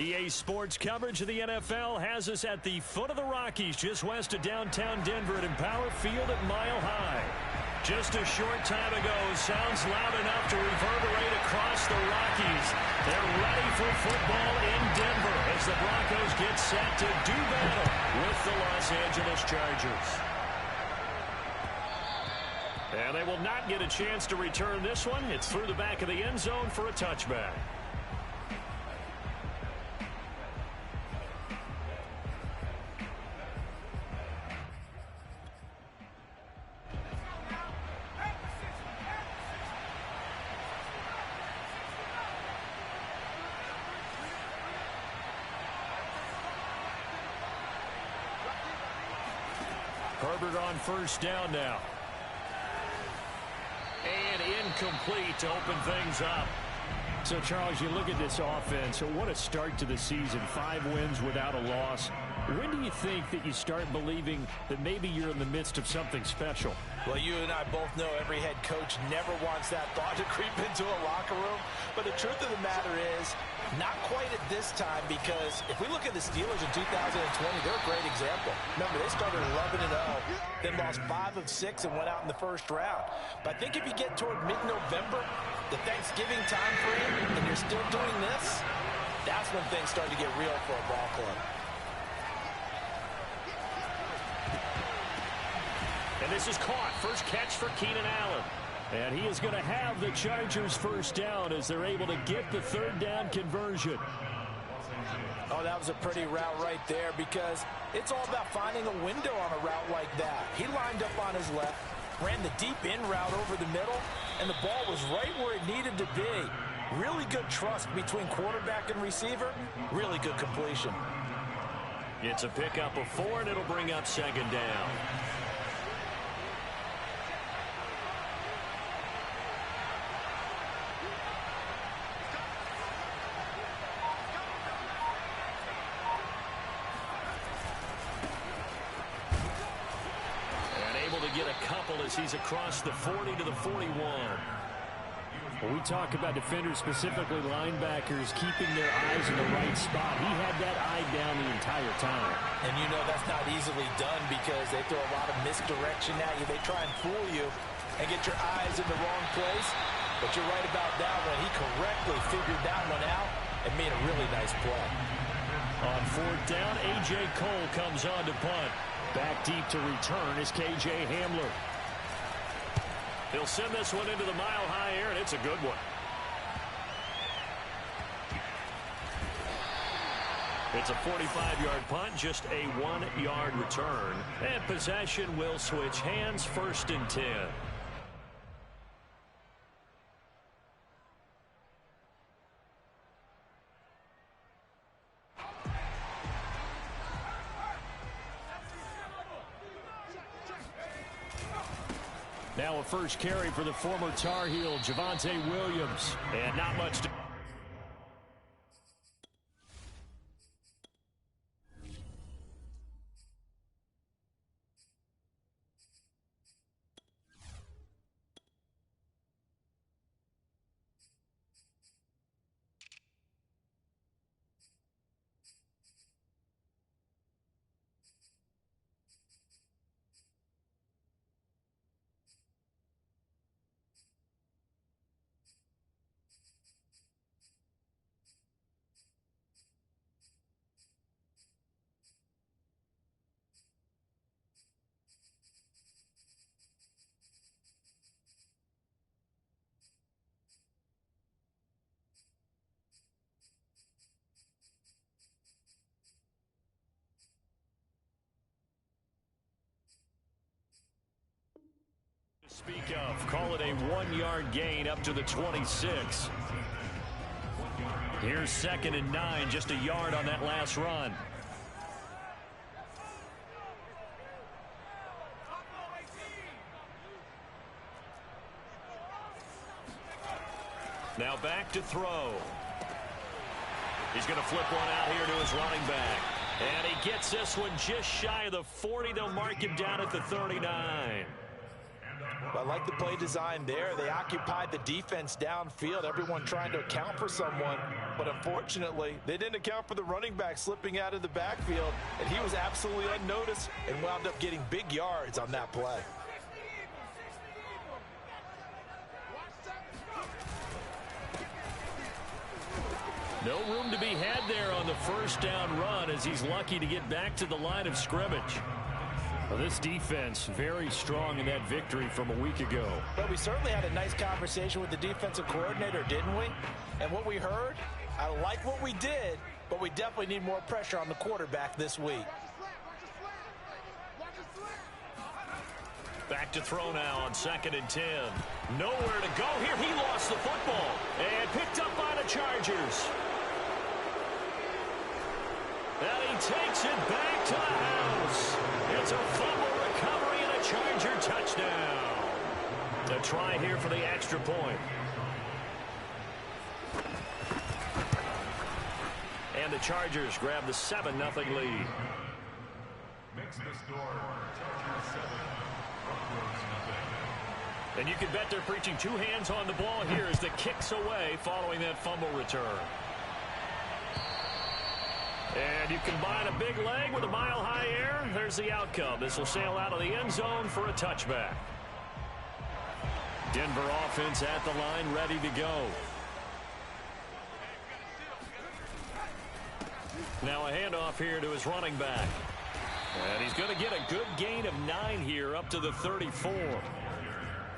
EA Sports coverage of the NFL has us at the foot of the Rockies, just west of downtown Denver at Empower Field at Mile High. Just a short time ago, sounds loud enough to reverberate across the Rockies. They're ready for football in Denver as the Broncos get set to do battle with the Los Angeles Chargers. And they will not get a chance to return this one. It's through the back of the end zone for a touchback. Herbert on first down now. And incomplete to open things up. So, Charles, you look at this offense, what a start to the season. 5 wins without a loss. When do you think that you start believing that maybe you're in the midst of something special? Well, you and I both know every head coach never wants that thought to creep into a locker room. But the truth of the matter is, not quite at this time, because if we look at the Steelers in 2020, they're a great example. Remember, they started 11-0, then lost 5 of 6 and went out in the first round. But I think if you get toward mid-November, the Thanksgiving time frame, and you're still doing this, that's when things start to get real for a ball club. And this is caught. First catch for Keenan Allen. And he is going to have the Chargers first down as they're able to get the third down conversion. Oh, that was a pretty route right there, because it's all about finding a window on a route like that. He lined up on his left, ran the deep in route over the middle, and the ball was right where it needed to be. Really good trust between quarterback and receiver. Really good completion. It's a pickup of 4, and it'll bring up second down. As he's across the 40 to the 41. When we talk about defenders, specifically linebackers, keeping their eyes in the right spot, he had that eye down the entire time. And you know that's not easily done, because they throw a lot of misdirection at you. They try and fool you and get your eyes in the wrong place. But you're right about that one. He correctly figured that one out and made a really nice play. On fourth down, A.J. Cole comes on to punt. Back deep to return is K.J. Hamler. He'll send this one into the mile-high air, and it's a good one. It's a 45-yard punt, just a 1-yard return. And possession will switch hands, 1st and 10. Now a first carry for the former Tar Heel, Javonte Williams. And not much to... Speak of, call it a 1-yard gain up to the 26. Here's 2nd and 9, just a yard on that last run. Now back to throw. He's going to flip one out here to his running back. And he gets this one just shy of the 40. They'll mark him down at the 39. I like the play design there. They occupied the defense downfield, everyone trying to account for someone. But unfortunately, they didn't account for the running back slipping out of the backfield, and he was absolutely unnoticed and wound up getting big yards on that play. No room to be had there on the first down run as he's lucky to get back to the line of scrimmage. Well, this defense very strong in that victory from a week ago. But we certainly had a nice conversation with the defensive coordinator, didn't we? And what we heard, I like what we did, but we definitely need more pressure on the quarterback this week. Back to throw now on 2nd and 10. Nowhere to go here. He lost the football and picked up by the Chargers. And he takes it back to the house. It's a fumble recovery and a Charger touchdown. A try here for the extra point. And the Chargers grab the 7-0 lead. Makes the score Chargers 7. And you can bet they're preaching 2 hands on the ball here as the kicks away following that fumble return. And you combine a big leg with a mile-high air. There's the outcome. This will sail out of the end zone for a touchback. Denver offense at the line, ready to go. Now a handoff here to his running back. And he's going to get a good gain of 9 here up to the 34.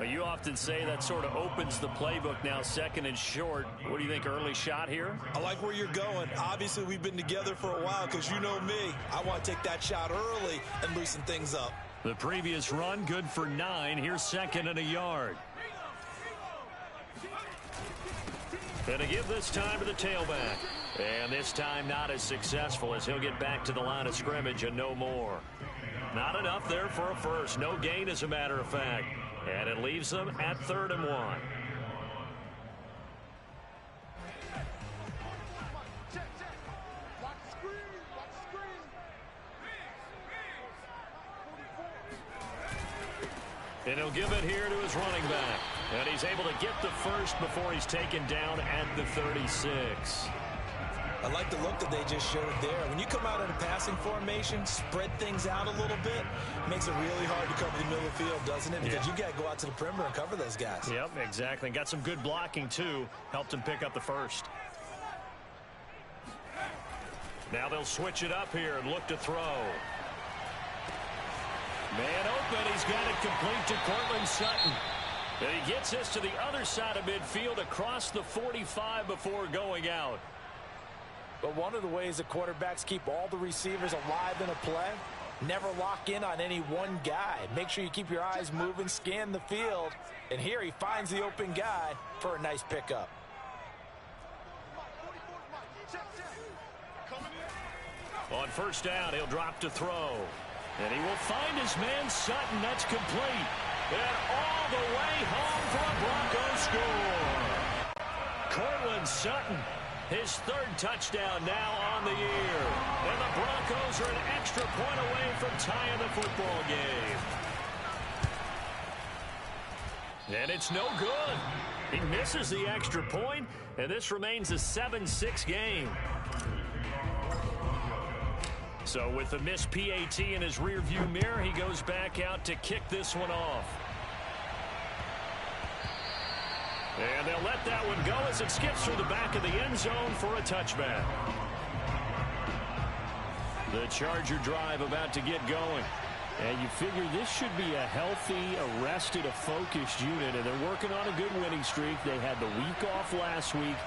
You often say that sort of opens the playbook now, 2nd and short. What do you think, early shot here? I like where you're going. Obviously, we've been together for a while because you know me. I want to take that shot early and loosen things up. The previous run, good for 9. Here's 2nd and a yard. And to give this time to the tailback. And this time not as successful as he'll get back to the line of scrimmage and no more. Not enough there for a first. No gain, as a matter of fact. And it leaves them at 3rd and 1. And he'll give it here to his running back. And he's able to get the first before he's taken down at the 36. I like the look that they just showed there. When you come out in a passing formation, spread things out a little bit, makes it really hard to cover the middle of the field, doesn't it? Because you got to go out to the perimeter and cover those guys. Yep, exactly. Got some good blocking, too. Helped him pick up the first. Now they'll switch it up here and look to throw. Man open. He's got it complete to Courtland Sutton. And he gets this to the other side of midfield across the 45 before going out. But one of the ways the quarterbacks keep all the receivers alive in a play, never lock in on any one guy. Make sure you keep your eyes moving, scan the field. And here he finds the open guy for a nice pickup. On first down, he'll drop to throw. And he will find his man Sutton. That's complete. And all the way home for a Broncos score. Courtland Sutton. His 3rd touchdown now on the year. And the Broncos are an extra point away from tying the football game. And it's no good. He misses the extra point, and this remains a 7-6 game. So with the missed PAT in his rearview mirror, he goes back out to kick this one off. And they'll let that one go as it skips through the back of the end zone for a touchback. The Charger drive about to get going. And you figure this should be a healthy, arrested, a focused unit. And they're working on a good winning streak. They had the week off last week.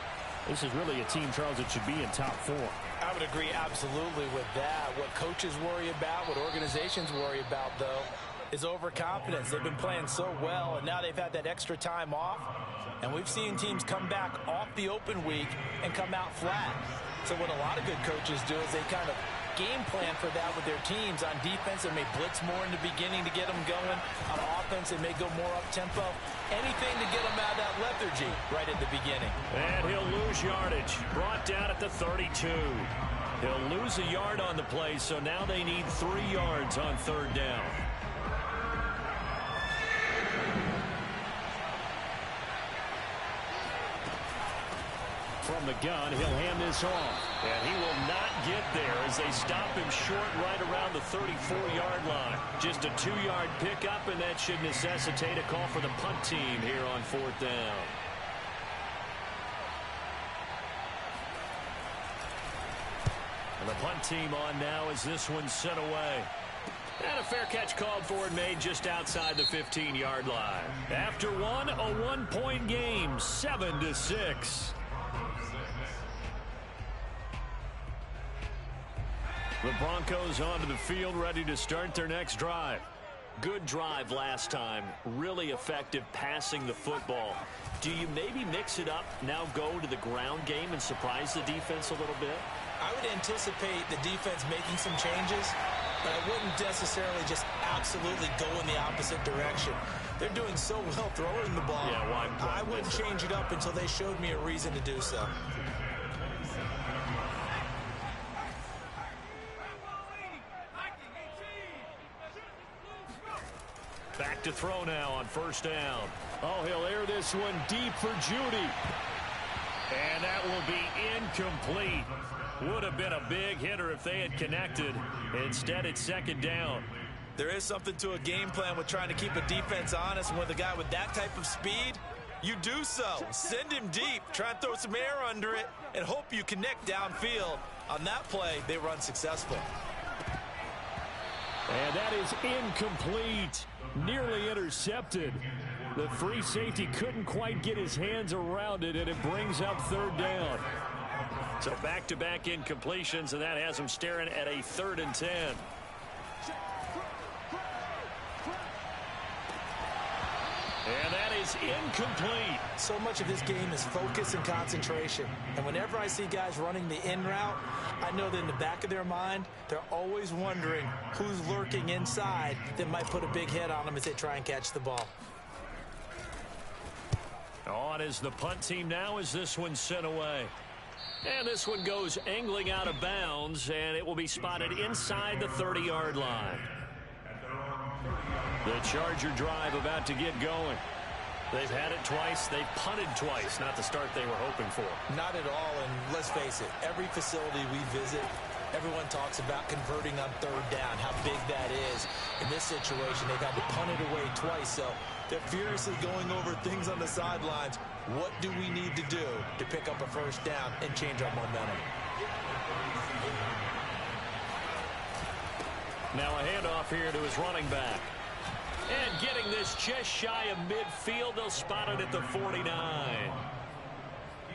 This is really a team, Charles, that should be in top 4. I would agree absolutely with that. What coaches worry about, what organizations worry about, though, is overconfidence. They've been playing so well, and now they've had that extra time off. And we've seen teams come back off the open week and come out flat. So what a lot of good coaches do is they kind of game plan for that with their teams. On defense, they may blitz more in the beginning to get them going. On offense, they may go more up-tempo. Anything to get them out of that lethargy right at the beginning. And he'll lose yardage. Brought down at the 32. He'll lose a yard on the play, so now they need 3 yards on 3rd down. from the gun. He'll hand this off. And he will not get there as they stop him short right around the 34-yard line. Just a 2-yard pickup, and that should necessitate a call for the punt team here on 4th down. And the punt team on now as this one's sent away. And a fair catch called for and made just outside the 15-yard line. After one, a 1-point game, 7-6. The Broncos onto the field, ready to start their next drive. Good drive last time. Really effective passing the football. Do you maybe mix it up, now go to the ground game and surprise the defense a little bit? I would anticipate the defense making some changes, but I wouldn't necessarily just absolutely go in the opposite direction. They're doing so well throwing the ball. Yeah, why I wouldn't change it up until they showed me a reason to do so. Back to throw now on 1st down. Oh, he'll air this one deep for Judy. And that will be incomplete. Would have been a big hitter if they had connected. Instead, it's 2nd down. There is something to a game plan with trying to keep a defense honest. With a guy with that type of speed, you do so. Send him deep. Try and throw some air under it and hope you connect downfield. On that play, they were unsuccessful. And that is incomplete. Nearly intercepted. The free safety couldn't quite get his hands around it, and it brings up 3rd down. So back-to-back incompletions, and that has him staring at a 3rd and 10. And that is incomplete. So much of this game is focus and concentration. And whenever I see guys running the in route, I know that in the back of their mind, they're always wondering who's lurking inside that might put a big hit on them as they try and catch the ball. On is the punt team now as this one's sent away. And this one goes angling out of bounds, and it will be spotted inside the 30-yard line. The Charger drive about to get going. They've had it twice. They've punted twice. Not the start they were hoping for. Not at all, and let's face it, every facility we visit, everyone talks about converting on 3rd down, how big that is. In this situation, they've had to punt it away twice, so they're furiously going over things on the sidelines. What do we need to do to pick up a 1st down and change our momentum? Now a handoff here to his running back. And getting this just shy of midfield, they'll spot it at the 49.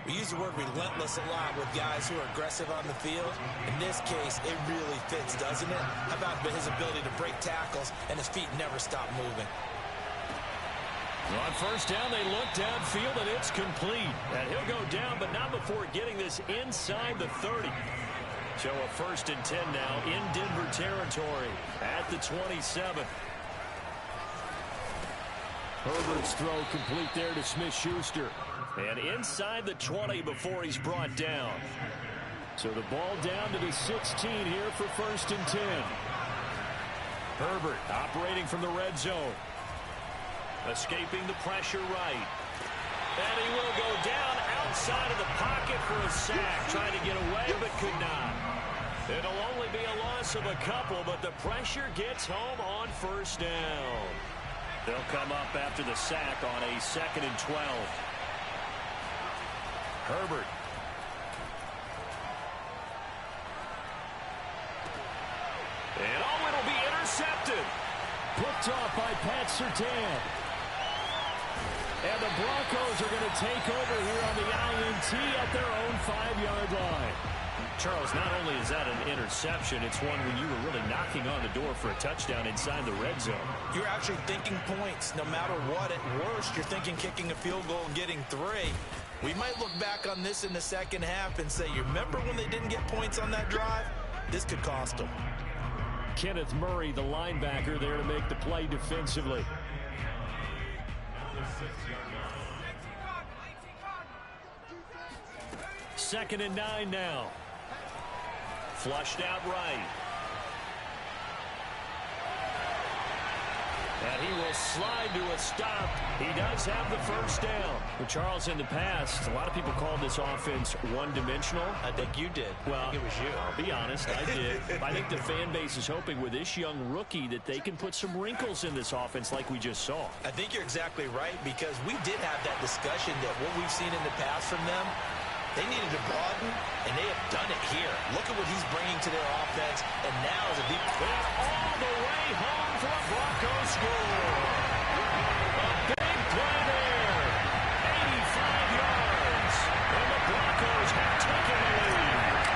We use the word relentless a lot with guys who are aggressive on the field. In this case, it really fits, doesn't it? How about his ability to break tackles and his feet never stop moving? On 1st down, they look downfield, and it's complete. And he'll go down, but not before getting this inside the 30. So a 1st and 10 now in Denver territory at the 27. Herbert's throw complete there to Smith-Schuster. And inside the 20 before he's brought down. So the ball down to the 16 here for 1st and 10. Herbert operating from the red zone. Escaping the pressure right. And he will go down outside of the pocket for a sack. Trying to get away, but could not. It'll only be a loss of a couple, but the pressure gets home on 1st down. They'll come up after the sack on a 2nd and 12. Herbert. And oh, it'll be intercepted. Picked off by Pat Surtain. And the Broncos are going to take over here on the INT at their own 5-yard line. Charles, not only is that an interception, it's one when you were really knocking on the door for a touchdown inside the red zone. You're actually thinking points. No matter what, at worst, you're thinking kicking a field goal and getting 3. We might look back on this in the second half and say, you remember when they didn't get points on that drive? This could cost them. Kenneth Murray, the linebacker, there to make the play defensively. Second and 9 now. Flushed out right. And he will slide to a stop. He does have the first down. Well, Charles, in the past, a lot of people called this offense one-dimensional. I think you did. Well, I think it was you. I'll be honest, I did. I think the fan base is hoping with this young rookie that they can put some wrinkles in this offense like we just saw. I think you're exactly right, because we did have that discussion that what we've seen in the past from them, they needed to broaden, and they have done it here. Look at what he's bringing to their offense, and now is a deep... And all the way home for a Broncos score. A big play there. 85 yards. And the Broncos have taken the lead.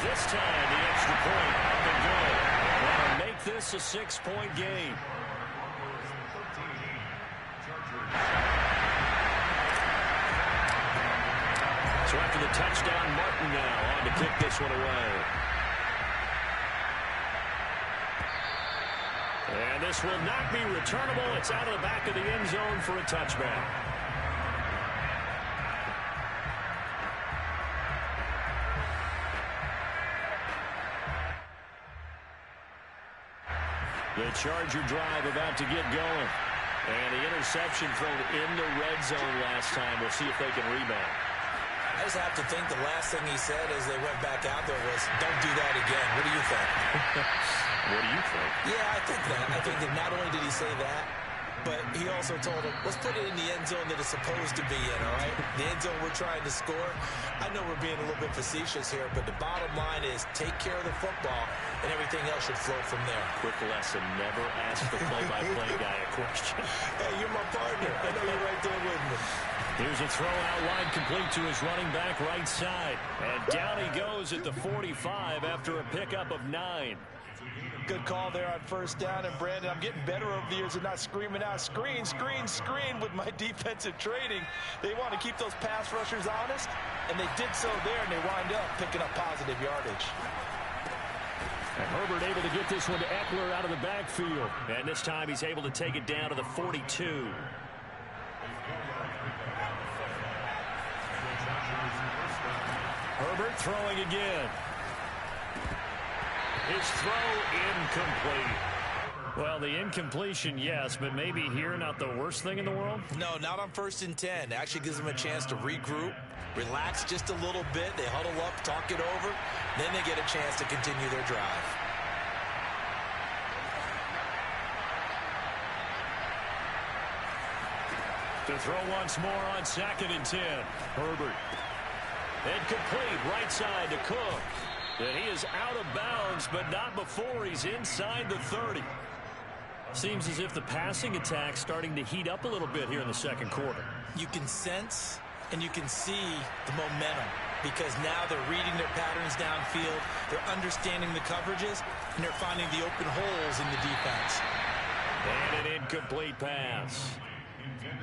This time, the extra point up and good. They'll make this a 6-point game. So after the touchdown, Martin now on to kick this one away. And this will not be returnable. It's out of the back of the end zone for a touchback. The Charger drive about to get going. And the interception thrown in the red zone last time. We'll see if they can rebound. I just have to think the last thing he said as they went back out there was, don't do that again. What do you think? What do you think? Yeah, I think that. I think that not only did he say that, but he also told him, let's put it in the end zone that it's supposed to be in, all right? The end zone we're trying to score. I know we're being a little bit facetious here, but the bottom line is take care of the football, and everything else should flow from there. Quick lesson, never ask the play-by-play guy a question. Hey, you're my partner. I know you're right there with me. Here's a throw out wide, complete to his running back right side. And down he goes at the 45 after a pickup of 9. Good call there on first down. And, Brandon, I'm getting better over the years of not screaming out, screen, screen, screen with my defensive training. They want to keep those pass rushers honest, and they did so there, and they wind up picking up positive yardage. And Herbert able to get this one to Eckler out of the backfield. And this time he's able to take it down to the 42. Herbert throwing again. His throw incomplete. Well, the incompletion, yes, but maybe here not the worst thing in the world? No, not on 1st and 10. It actually gives them a chance to regroup, relax just a little bit. They huddle up, talk it over. Then they get a chance to continue their drive. To throw once more on 2nd and 10. Herbert. Incomplete, right side to Cook. And he is out of bounds, but not before he's inside the 30. Seems as if the passing attack's starting to heat up a little bit here in the second quarter. You can sense and you can see the momentum, because now they're reading their patterns downfield, they're understanding the coverages, and they're finding the open holes in the defense. And an incomplete pass.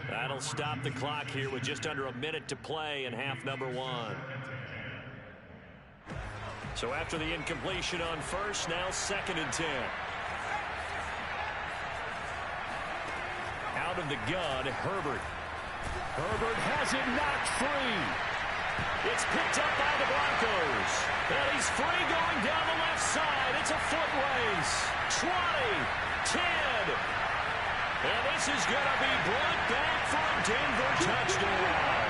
That'll stop the clock here with just under a minute to play in half number 1. So after the incompletion on first, now 2nd and 10. Out of the gun, Herbert. Herbert has it knocked free. It's picked up by the Broncos. And he's free going down the left side. It's a foot race. 20, 10. And this is going to be brought back for a Denver touchdown.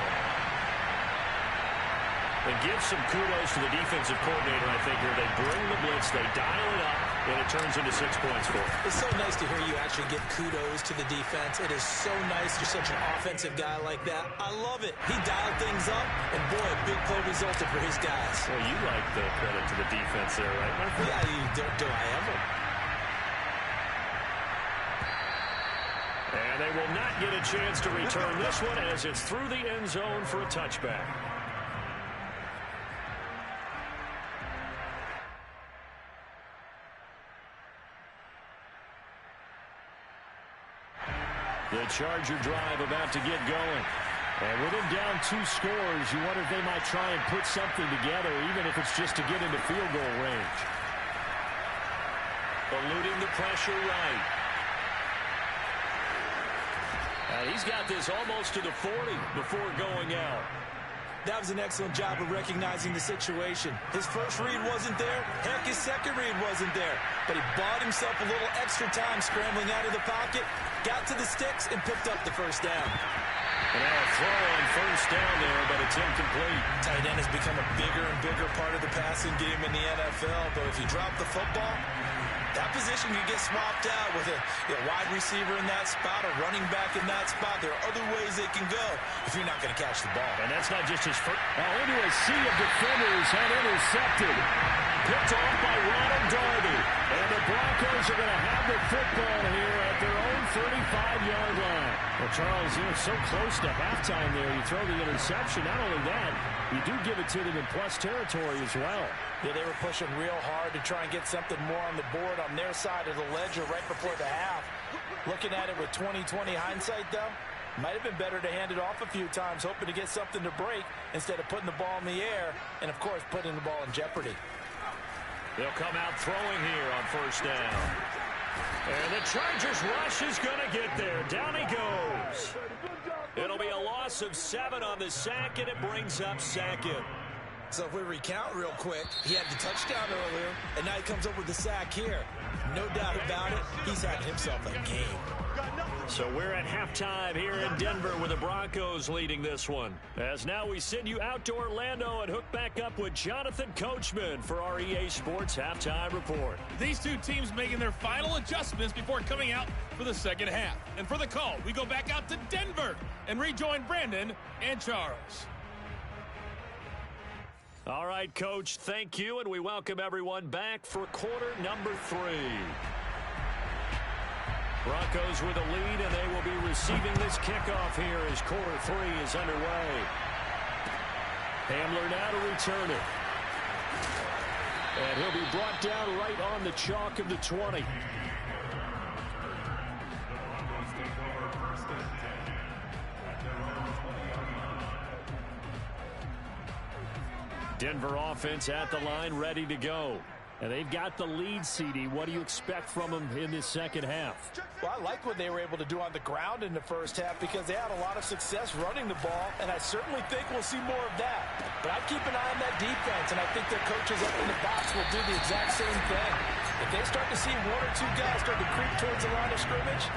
And give some kudos to the defensive coordinator, I think, here. They bring the blitz, they dial it up, and it turns into 6 points for them. It's so nice to hear you actually give kudos to the defense. It is so nice you're such an offensive guy like that. I love it. He dialed things up, and boy, a big play resulted for his guys. Well, you like the credit to the defense there, right, my friend? Yeah, you do I ever. And they will not get a chance to return this one as it's through the end zone for a touchback. The Charger drive about to get going. And with them down 2 scores, you wonder if they might try and put something together, even if it's just to get into field goal range. Eluding the pressure right. He's got this almost to the 40 before going out. That was an excellent job of recognizing the situation. His first read wasn't there. Heck, his second read wasn't there. But he bought himself a little extra time scrambling out of the pocket, got to the sticks, and picked up the first down. And now a throw on first down there, but it's incomplete. Tight end has become a bigger and bigger part of the passing game in the NFL. But if you drop the football, that position can get swapped out with a wide receiver in that spot, a running back in that spot. There are other ways they can go if you're not going to catch the ball. And that's not just his first. Now into a sea of defenders and intercepted. Picked off by Ronald Darby. And the Broncos are going to have the football here at their own 35-yard line. Well, Charles, you're so close to halftime there. You throw the interception. Not only that, you do give it to them in plus territory as well. Yeah, they were pushing real hard to try and get something more on the board on their side of the ledger right before the half. Looking at it with 20/20 hindsight, though, might have been better to hand it off a few times, hoping to get something to break instead of putting the ball in the air and, of course, putting the ball in jeopardy. They'll come out throwing here on first down. And the Chargers rush is going to get there. Down he goes. It'll be a loss of 7 on the sack, and it brings up second. So if we recount real quick, he had the touchdown earlier, and now he comes up with the sack here. No doubt about it, he's having himself a game. So we're at halftime here in Denver with the Broncos leading this one. As now we send you out to Orlando and hook back up with Jonathan Coachman for our EA Sports Halftime Report. These two teams making their final adjustments before coming out for the second half. And for the call, we go back out to Denver and rejoin Brandon and Charles. All right, Coach, thank you, and we welcome everyone back for quarter number 3. Broncos with a lead, and they will be receiving this kickoff here as quarter 3 is underway. Hamler now to return it. And he'll be brought down right on the chalk of the 20. Denver offense at the line, ready to go. And they've got the lead, CD. What do you expect from them in this second half? Well, I like what they were able to do on the ground in the first half because they had a lot of success running the ball, and I certainly think we'll see more of that. But I'd keep an eye on that defense, and I think their coaches up in the box will do the exact same thing. If they start to see 1 or 2 guys start to creep towards the line of scrimmage,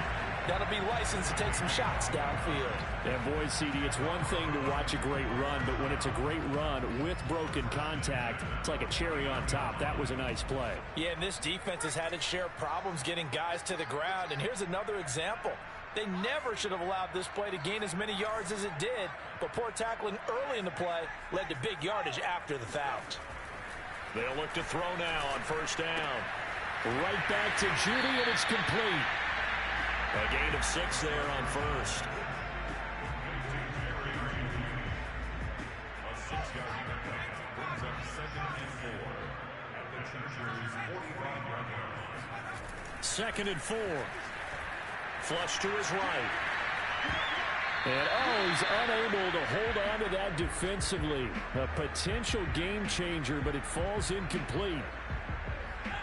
that'll be licensed to take some shots downfield. And boy, CD, it's one thing to watch a great run, but when it's a great run with broken contact, it's like a cherry on top. That was a nice play. Yeah, and this defense has had its share of problems getting guys to the ground. And here's another example. They never should have allowed this play to gain as many yards as it did, but poor tackling early in the play led to big yardage after the foul. They'll look to throw now on first down. Right back to Judy, and it's complete. A gain of 6 there on first. A 6-yard pickup brings up 2nd and 4 at the Chargers' 45-yard line. 2nd and 4. Flush to his right. And he's unable to hold on to that defensively. A potential game changer, but it falls incomplete.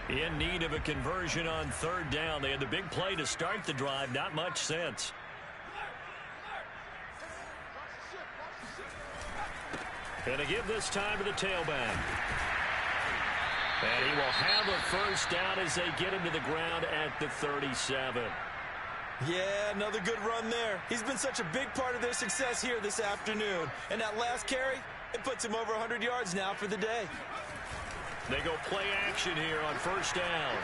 In need of a conversion on 3rd down. They had the big play to start the drive. Not much sense. And to give this time to the tailback. And he will have a first down as they get him to the ground at the 37. Yeah, another good run there. He's been such a big part of their success here this afternoon. And that last carry, it puts him over 100 yards now for the day. They go play action here on first down.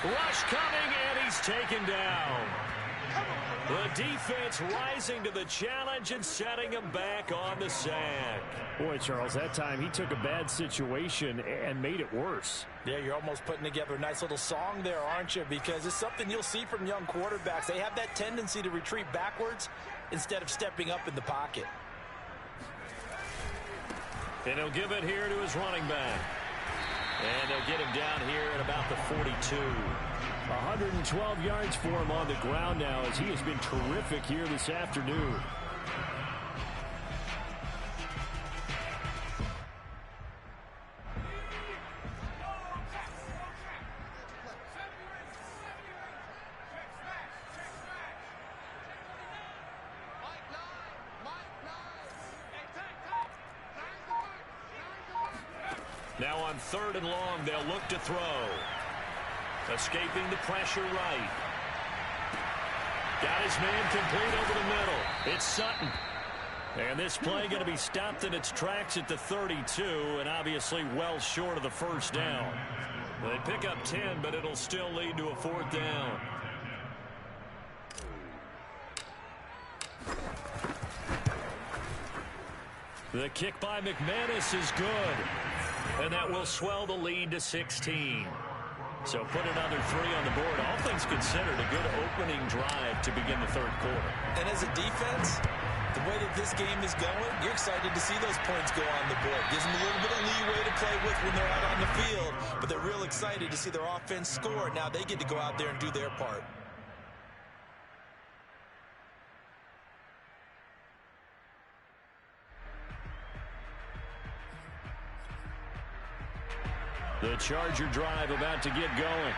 Rush coming, and he's taken down. The defense rising to the challenge and setting him back on the sack. Boy, Charles, that time he took a bad situation and made it worse. Yeah, you're almost putting together a nice little song there, aren't you? Because it's something you'll see from young quarterbacks. They have that tendency to retreat backwards instead of stepping up in the pocket. And he'll give it here to his running back. And they'll get him down here at about the 42. 112 yards for him on the ground now as he has been terrific here this afternoon. Now on 3rd and long, they'll look to throw. Escaping the pressure right. Got his man complete over the middle. It's Sutton. And this play going to be stopped in its tracks at the 32, and obviously well short of the first down. They pick up 10, but it'll still lead to a 4th down. The kick by McManus is good, and that will swell the lead to 16. So put another 3 on the board. All things considered, a good opening drive to begin the 3rd quarter. And as a defense, the way that this game is going, you're excited to see those points go on the board. Gives them a little bit of leeway to play with when they're out on the field, but they're real excited to see their offense score. Now they get to go out there and do their part. The Charger drive about to get going.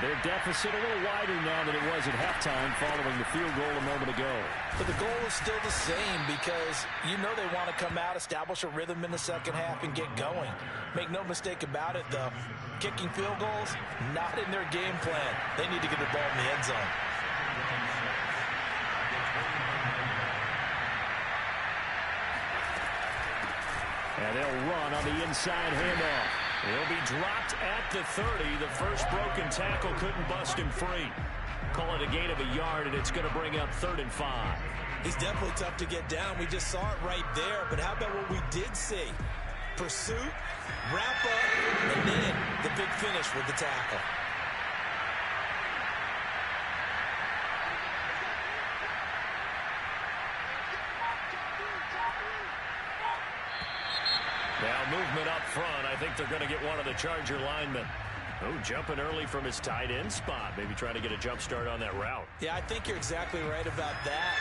Their deficit a little wider now than it was at halftime following the field goal a moment ago. But the goal is still the same because you know they want to come out, establish a rhythm in the second half, and get going. Make no mistake about it, though. Kicking field goals, not in their game plan. They need to get the ball in the end zone. And they'll run on the inside handoff. He'll be dropped at the 30. The first broken tackle couldn't bust him free. Call it a gain of a yard, and it's going to bring up 3rd and 5. He's definitely tough to get down. We just saw it right there. But how about what we did see? Pursuit, wrap up, and then the big finish with the tackle. Now movement up front. I think they're going to get one of the Charger linemen. Oh, jumping early from his tight end spot. Maybe trying to get a jump start on that route. Yeah, I think you're exactly right about that.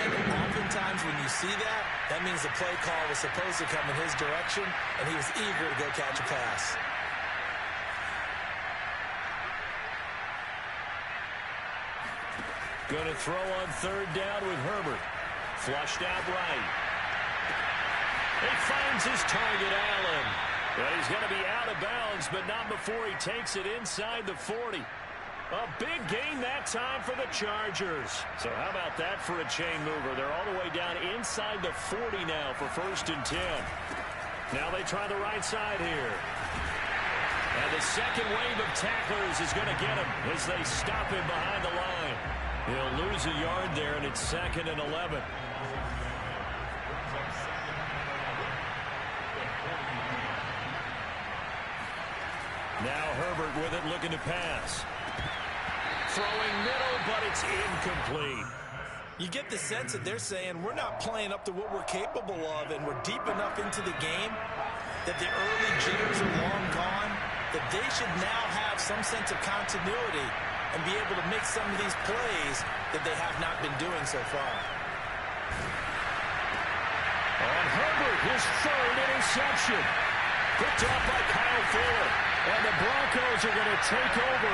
And oftentimes when you see that, that means the play call was supposed to come in his direction, and he was eager to go catch a pass. Going to throw on 3rd down with Herbert. Flushed out right. He finds his target, Allen. But he's going to be out of bounds, but not before he takes it inside the 40. A big gain that time for the Chargers. So how about that for a chain mover? They're all the way down inside the 40 now for 1st and 10. Now they try the right side here. And the second wave of tacklers is going to get him as they stop him behind the line. He'll lose a yard there, and it's 2nd and 11. Now Herbert with it, looking to pass. Throwing middle, but it's incomplete. You get the sense that they're saying we're not playing up to what we're capable of, and we're deep enough into the game that the early jitters are long gone, that they should now have some sense of continuity and be able to make some of these plays that they have not been doing so far. On Herbert, his 3rd interception. Picked off by Kyle Fuller. And the Broncos are going to take over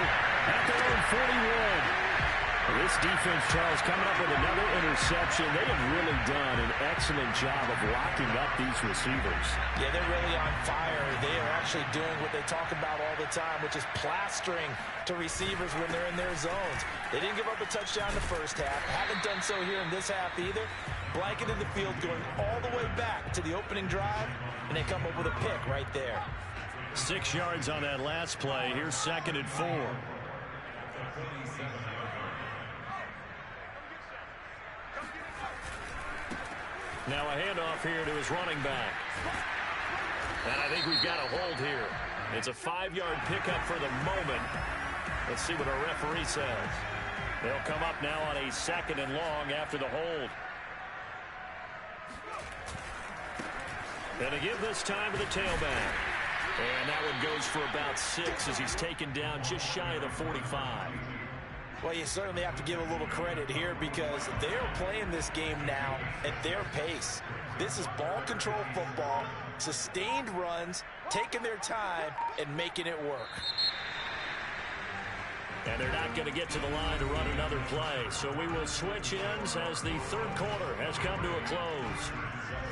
at their own 41. This defense, Charles, coming up with another interception. They have really done an excellent job of locking up these receivers. Yeah, they're really on fire. They are actually doing what they talk about all the time, which is plastering to receivers when they're in their zones. They didn't give up a touchdown in the first half. Haven't done so here in this half either. Blanket in the field going all the way back to the opening drive, and they come up with a pick right there. 6 yards on that last play. Here's 2nd and 4. Now a handoff here to his running back. And I think we've got a hold here. It's a 5-yard pickup for the moment. Let's see what our referee says. They'll come up now on a 2nd and long after the hold. And to give this time to the tailback. And that one goes for about 6 as he's taken down just shy of the 45. Well, you certainly have to give a little credit here because they're playing this game now at their pace. This is ball control football, sustained runs, taking their time, and making it work. And they're not going to get to the line to run another play. So we will switch ends as the 3rd quarter has come to a close.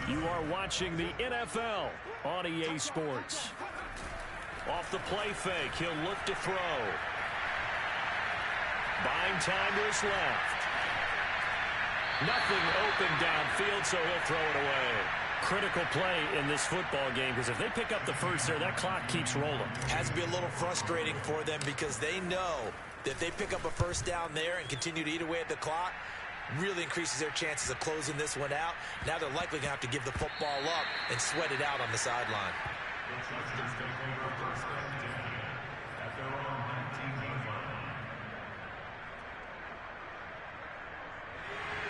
You are watching the NFL on EA Sports. Off the play fake, he'll look to throw. Buying time to his left. Nothing open downfield, so he'll throw it away. Critical play in this football game, because if they pick up the first there, that clock keeps rolling. Has to be a little frustrating for them because they know that if they pick up a first down there and continue to eat away at the clock, really increases their chances of closing this one out. Now they're likely going to have to give the football up and sweat it out on the sideline.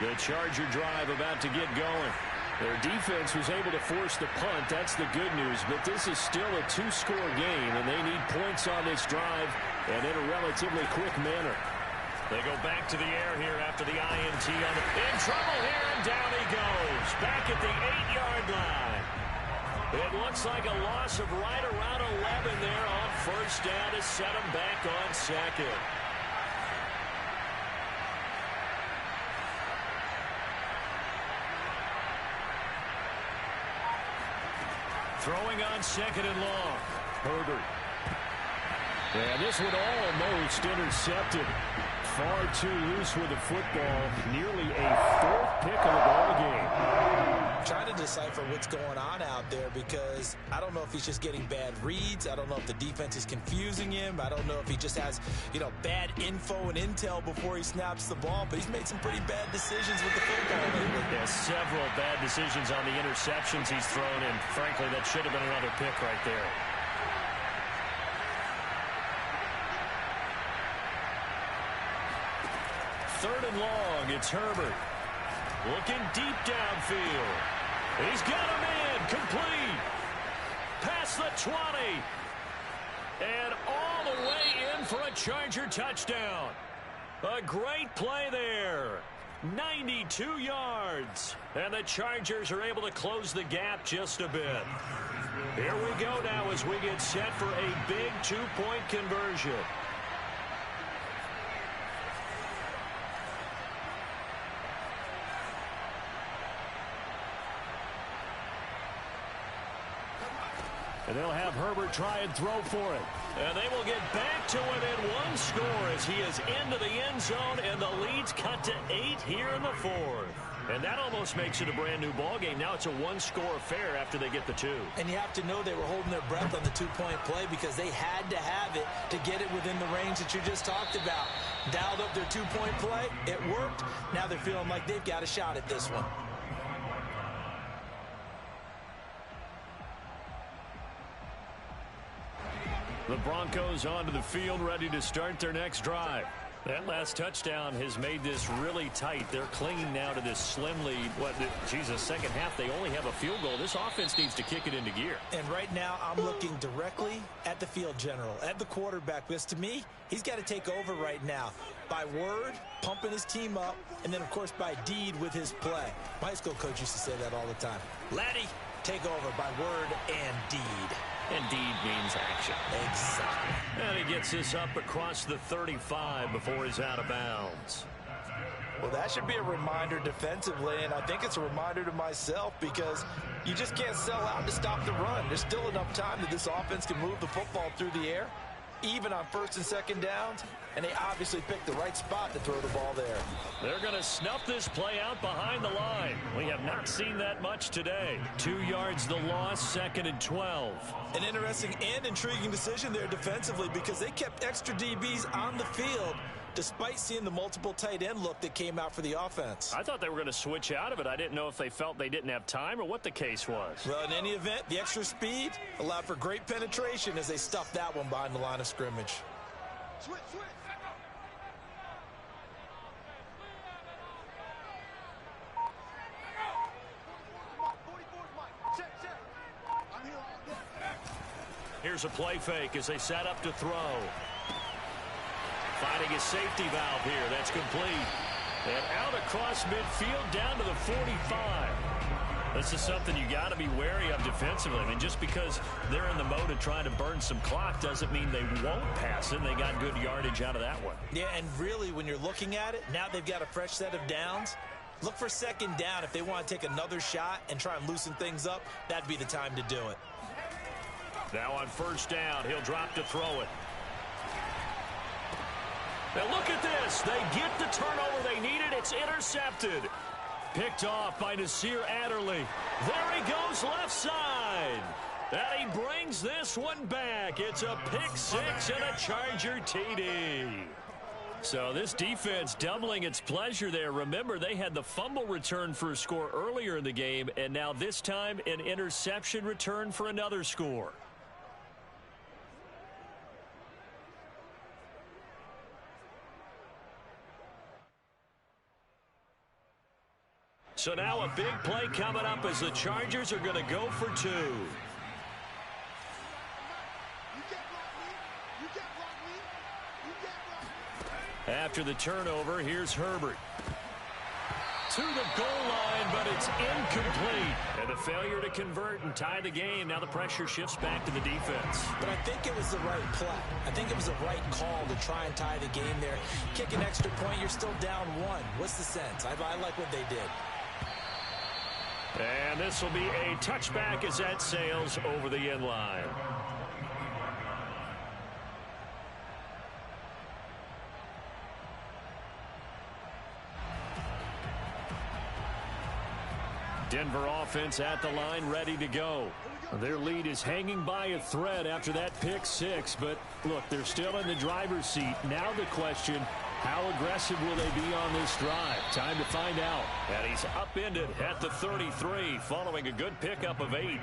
The Charger drive about to get going. Their defense was able to force the punt. That's the good news. But this is still a two-score game, and they need points on this drive and in a relatively quick manner. They go back to the air here after the INT. In trouble here, and down he goes. Back at the 8-yard line. It looks like a loss of right around 11 there on first down to set him back on second. Throwing on second and long. Herbert. And this one almost intercepted. Far too loose with the football. Nearly a fourth pick of the ball game. Trying to decipher what's going on out there because I don't know if he's just getting bad reads. I don't know if the defense is confusing him. I don't know if he just has, bad info and intel before he snaps the ball. But he's made some pretty bad decisions with the football lately. Yeah, several bad decisions on the interceptions he's thrown, and frankly, that should have been another pick right there. Third and long, it's Herbert. Looking deep downfield. He's got him in, complete. Past the 20. And all the way in for a Charger touchdown. A great play there. 92 yards. And the Chargers are able to close the gap just a bit. Here we go now as we get set for a big two-point conversion. And they'll have Herbert try and throw for it. And they will get back to within one score as he is into the end zone, and the lead's cut to 8 here in the fourth. And that almost makes it a brand-new ball game. Now it's a one-score affair after they get the two. And you have to know they were holding their breath on the two-point play because they had to have it to get it within the range that you just talked about. Dialed up their two-point play. It worked. Now they're feeling like they've got a shot at this one. The Broncos onto the field, ready to start their next drive. That last touchdown has made this really tight. They're clinging now to this slim lead. Second half, they only have a field goal. This offense needs to kick it into gear. And right now, I'm looking directly at the field general, at the quarterback, because to me, he's got to take over right now. By word, pumping his team up, and then, of course, by deed with his play. My high school coach used to say that all the time. Laddie, take over by word and deed. And deed means action. Exactly. And he gets this up across the 35 before he's out of bounds. Well, that should be a reminder defensively, and I think it's a reminder to myself because you just can't sell out to stop the run. There's still enough time that this offense can move the football through the air, even on first and second downs, and they obviously picked the right spot to throw the ball there. They're going to snuff this play out behind the line. We have not seen that much today. 2 yards the loss, second and 12. An interesting and intriguing decision there defensively because they kept extra DBs on the field despite seeing the multiple tight end look that came out for the offense. I thought they were going to switch out of it. I didn't know if they felt they didn't have time or what the case was. Well, in any event, the extra speed allowed for great penetration as they stuffed that one behind the line of scrimmage. Switch. Here's a play fake as they set up to throw. Finding a safety valve here. That's complete. And out across midfield down to the 45. This is something you got to be wary of defensively. I mean, just because they're in the mode of trying to burn some clock doesn't mean they won't pass it. They got good yardage out of that one. Yeah, and really, when you're looking at it, now they've got a fresh set of downs. Look for second down. If they want to take another shot and try and loosen things up, that'd be the time to do it. Now on first down, he'll drop to throw it. Now look at this. They get the turnover they needed. It's intercepted. Picked off by Nasir Adderley. There he goes left side. And he brings this one back. It's a pick six and a Charger TD. So this defense doubling its pleasure there. Remember, they had the fumble return for a score earlier in the game, and now this time an interception return for another score. So now a big play coming up as the Chargers are going to go for two. After the turnover, here's Herbert. To the goal line, but it's incomplete. And a failure to convert and tie the game. Now the pressure shifts back to the defense. But I think it was the right play. I think it was the right call to try and tie the game there. Kick an extra point, you're still down one. What's the sense? I like what they did. And this will be a touchback as that sails over the end line. Denver offense at the line, ready to go. Their lead is hanging by a thread after that pick six, but look, they're still in the driver's seat. Now the question, how aggressive will they be on this drive? Time to find out. And he's upended at the 33 following a good pickup of 8.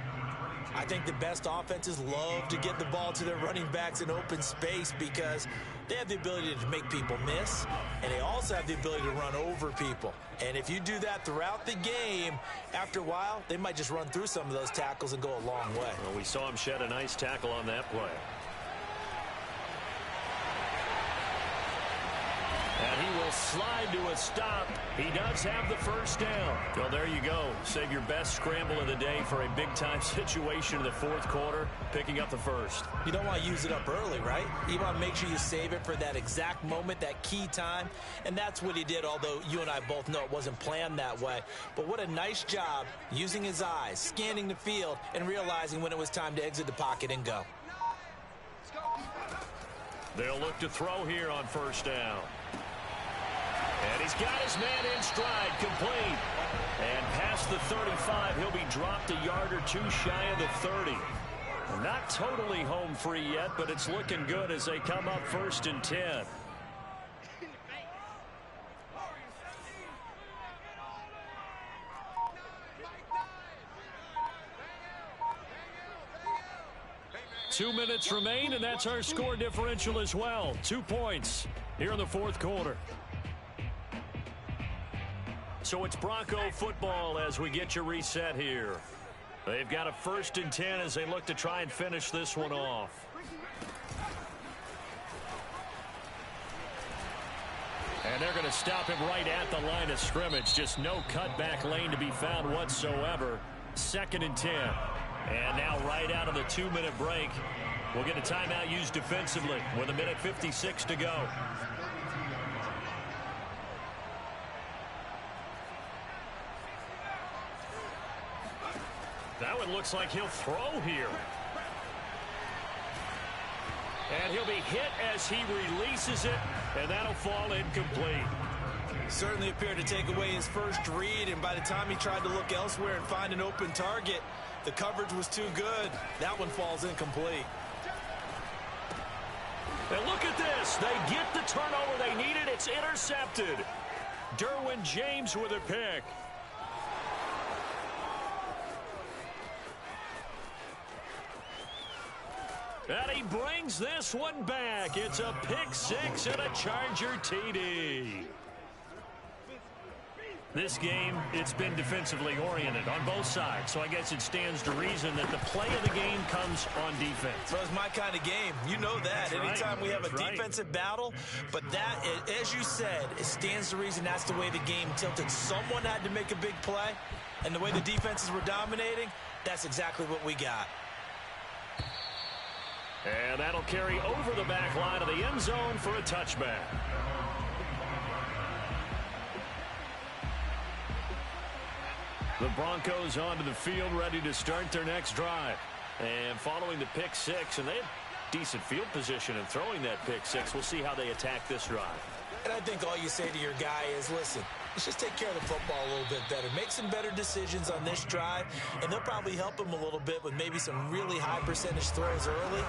I think the best offenses love to get the ball to their running backs in open space because they have the ability to make people miss, and they also have the ability to run over people. And if you do that throughout the game, after a while, they might just run through some of those tackles and go a long way. Well, we saw him shed a nice tackle on that play. And he will slide to a stop. He does have the first down. Well, there you go. Save your best scramble of the day for a big-time situation in the fourth quarter, picking up the first. You don't want to use it up early, right? You want to make sure you save it for that exact moment, that key time. And that's what he did, although you and I both know it wasn't planned that way. But what a nice job using his eyes, scanning the field, and realizing when it was time to exit the pocket and go. They'll look to throw here on first down. And he's got his man in stride, complete. And past the 35, he'll be dropped a yard or two shy of the 30. Not totally home free yet, but it's looking good as they come up 1st and 10. Two minutes remain, and that's our score differential as well. 2 points here in the fourth quarter. So it's Bronco football as we get you reset here. They've got a 1st and 10 as they look to try and finish this one off. And they're going to stop him right at the line of scrimmage. Just no cutback lane to be found whatsoever. 2nd and 10. And now right out of the 2-minute break, we'll get a timeout used defensively with 1:56 to go. That one looks like he'll throw here. And he'll be hit as he releases it, and that'll fall incomplete. Certainly appeared to take away his first read, and by the time he tried to look elsewhere and find an open target, the coverage was too good. That one falls incomplete. And look at this. They get the turnover they needed. It's intercepted. Derwin James with a pick. And he brings this one back. It's a pick six and a Charger TD. This game, it's been defensively oriented on both sides, so I guess it stands to reason that the play of the game comes on defense. Well, it's my kind of game. You know that. That's Anytime right. we have That's a defensive battle, but that, as you said, it stands to reason that's the way the game tilted. Someone had to make a big play, and the way the defenses were dominating, that's exactly what we got. And that'll carry over the back line of the end zone for a touchback. The Broncos onto the field ready to start their next drive. And following the pick six, and they had decent field position in throwing that pick six. We'll see how they attack this drive. And I think all you say to your guy is, listen, let's just take care of the football a little bit better. Make some better decisions on this drive, and they'll probably help him a little bit with maybe some really high percentage throws early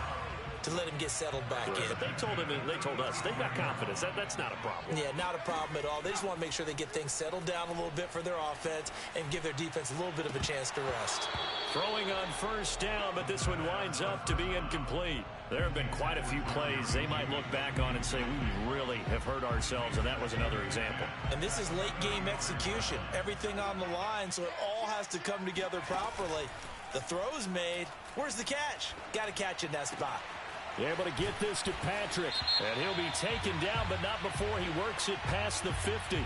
to let him get settled back in. But they told him, and they told us, they've got confidence. That's not a problem. Yeah, not a problem at all. They just want to make sure they get things settled down a little bit for their offense and give their defense a little bit of a chance to rest. Throwing on first down, but this one winds up to be incomplete. There have been quite a few plays they might look back on and say, we really have hurt ourselves, and that was another example. And this is late-game execution. Everything on the line, so it all has to come together properly. The throw's made. Where's the catch? Got to catch in that spot. Able to get this to Patrick. And he'll be taken down, but not before he works it past the 50.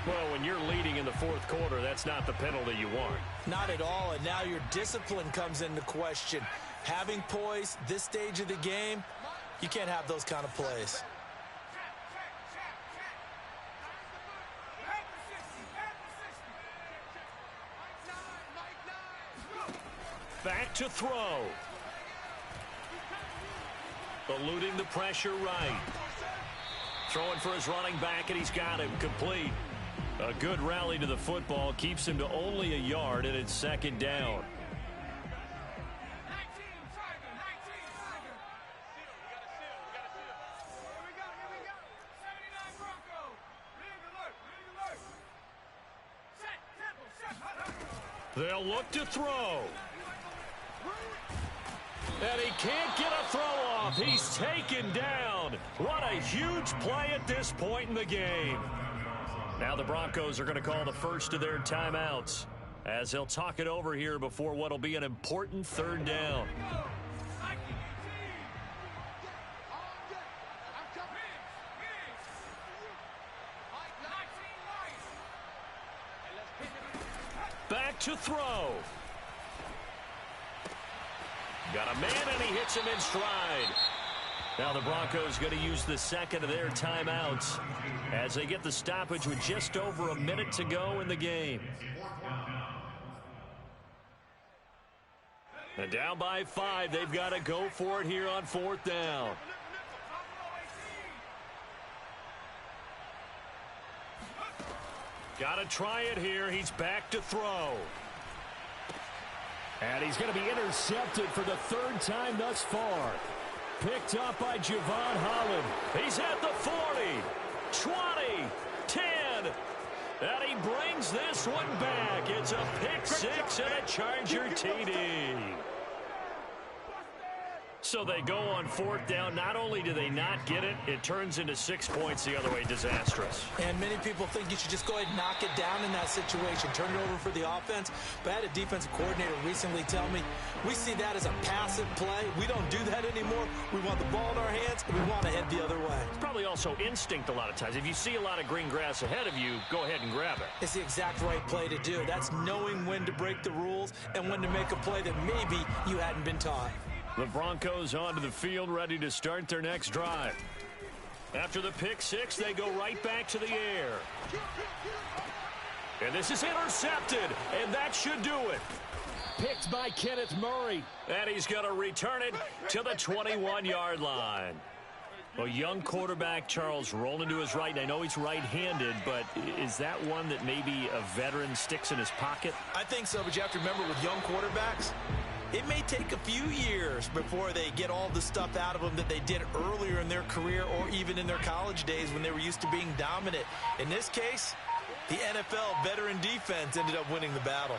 Well, when you're leading in the fourth quarter, that's not the penalty you want. Not at all, and now your discipline comes into question. Having poise this stage of the game, you can't have those kind of plays. Back to throw. Eluding the pressure right. Throwing for his running back, and he's got him complete. A good rally to the football keeps him to only a yard, and it's second down. They'll look to throw. And he can't get a throw off. He's taken down. What a huge play at this point in the game. Now the Broncos are going to call the first of their timeouts as they'll talk it over here before what will be an important third down. Back to throw. Got a man, and he hits him in stride. Now the Broncos going to use the second of their timeouts as they get the stoppage with just over a minute to go in the game. And down by 5, they've got to go for it here on fourth down. Got to try it here. He's back to throw. And he's going to be intercepted for the third time thus far. Picked up by Javon Holland. He's at the 40, 20, 10. And he brings this one back. It's a pick six and a Charger TD. So they go on fourth down. Not only do they not get it, it turns into 6 points the other way. Disastrous. And many people think you should just go ahead and knock it down in that situation. Turn it over for the offense. But I had a defensive coordinator recently tell me, we see that as a passive play. We don't do that anymore. We want the ball in our hands, and we want to head the other way. It's probably also instinct a lot of times. If you see a lot of green grass ahead of you, go ahead and grab it. It's the exact right play to do. That's knowing when to break the rules and when to make a play that maybe you hadn't been taught. The Broncos onto the field, ready to start their next drive. After the pick six, they go right back to the air. And this is intercepted, and that should do it. Picked by Kenneth Murray. And he's going to return it to the 21-yard line. A young quarterback, Charles, rolling to his right. I know he's right-handed, but is that one that maybe a veteran sticks in his pocket? I think so, but you have to remember with young quarterbacks, it may take a few years before they get all the stuff out of them that they did earlier in their career or even in their college days when they were used to being dominant. In this case, the NFL veteran defense ended up winning the battle.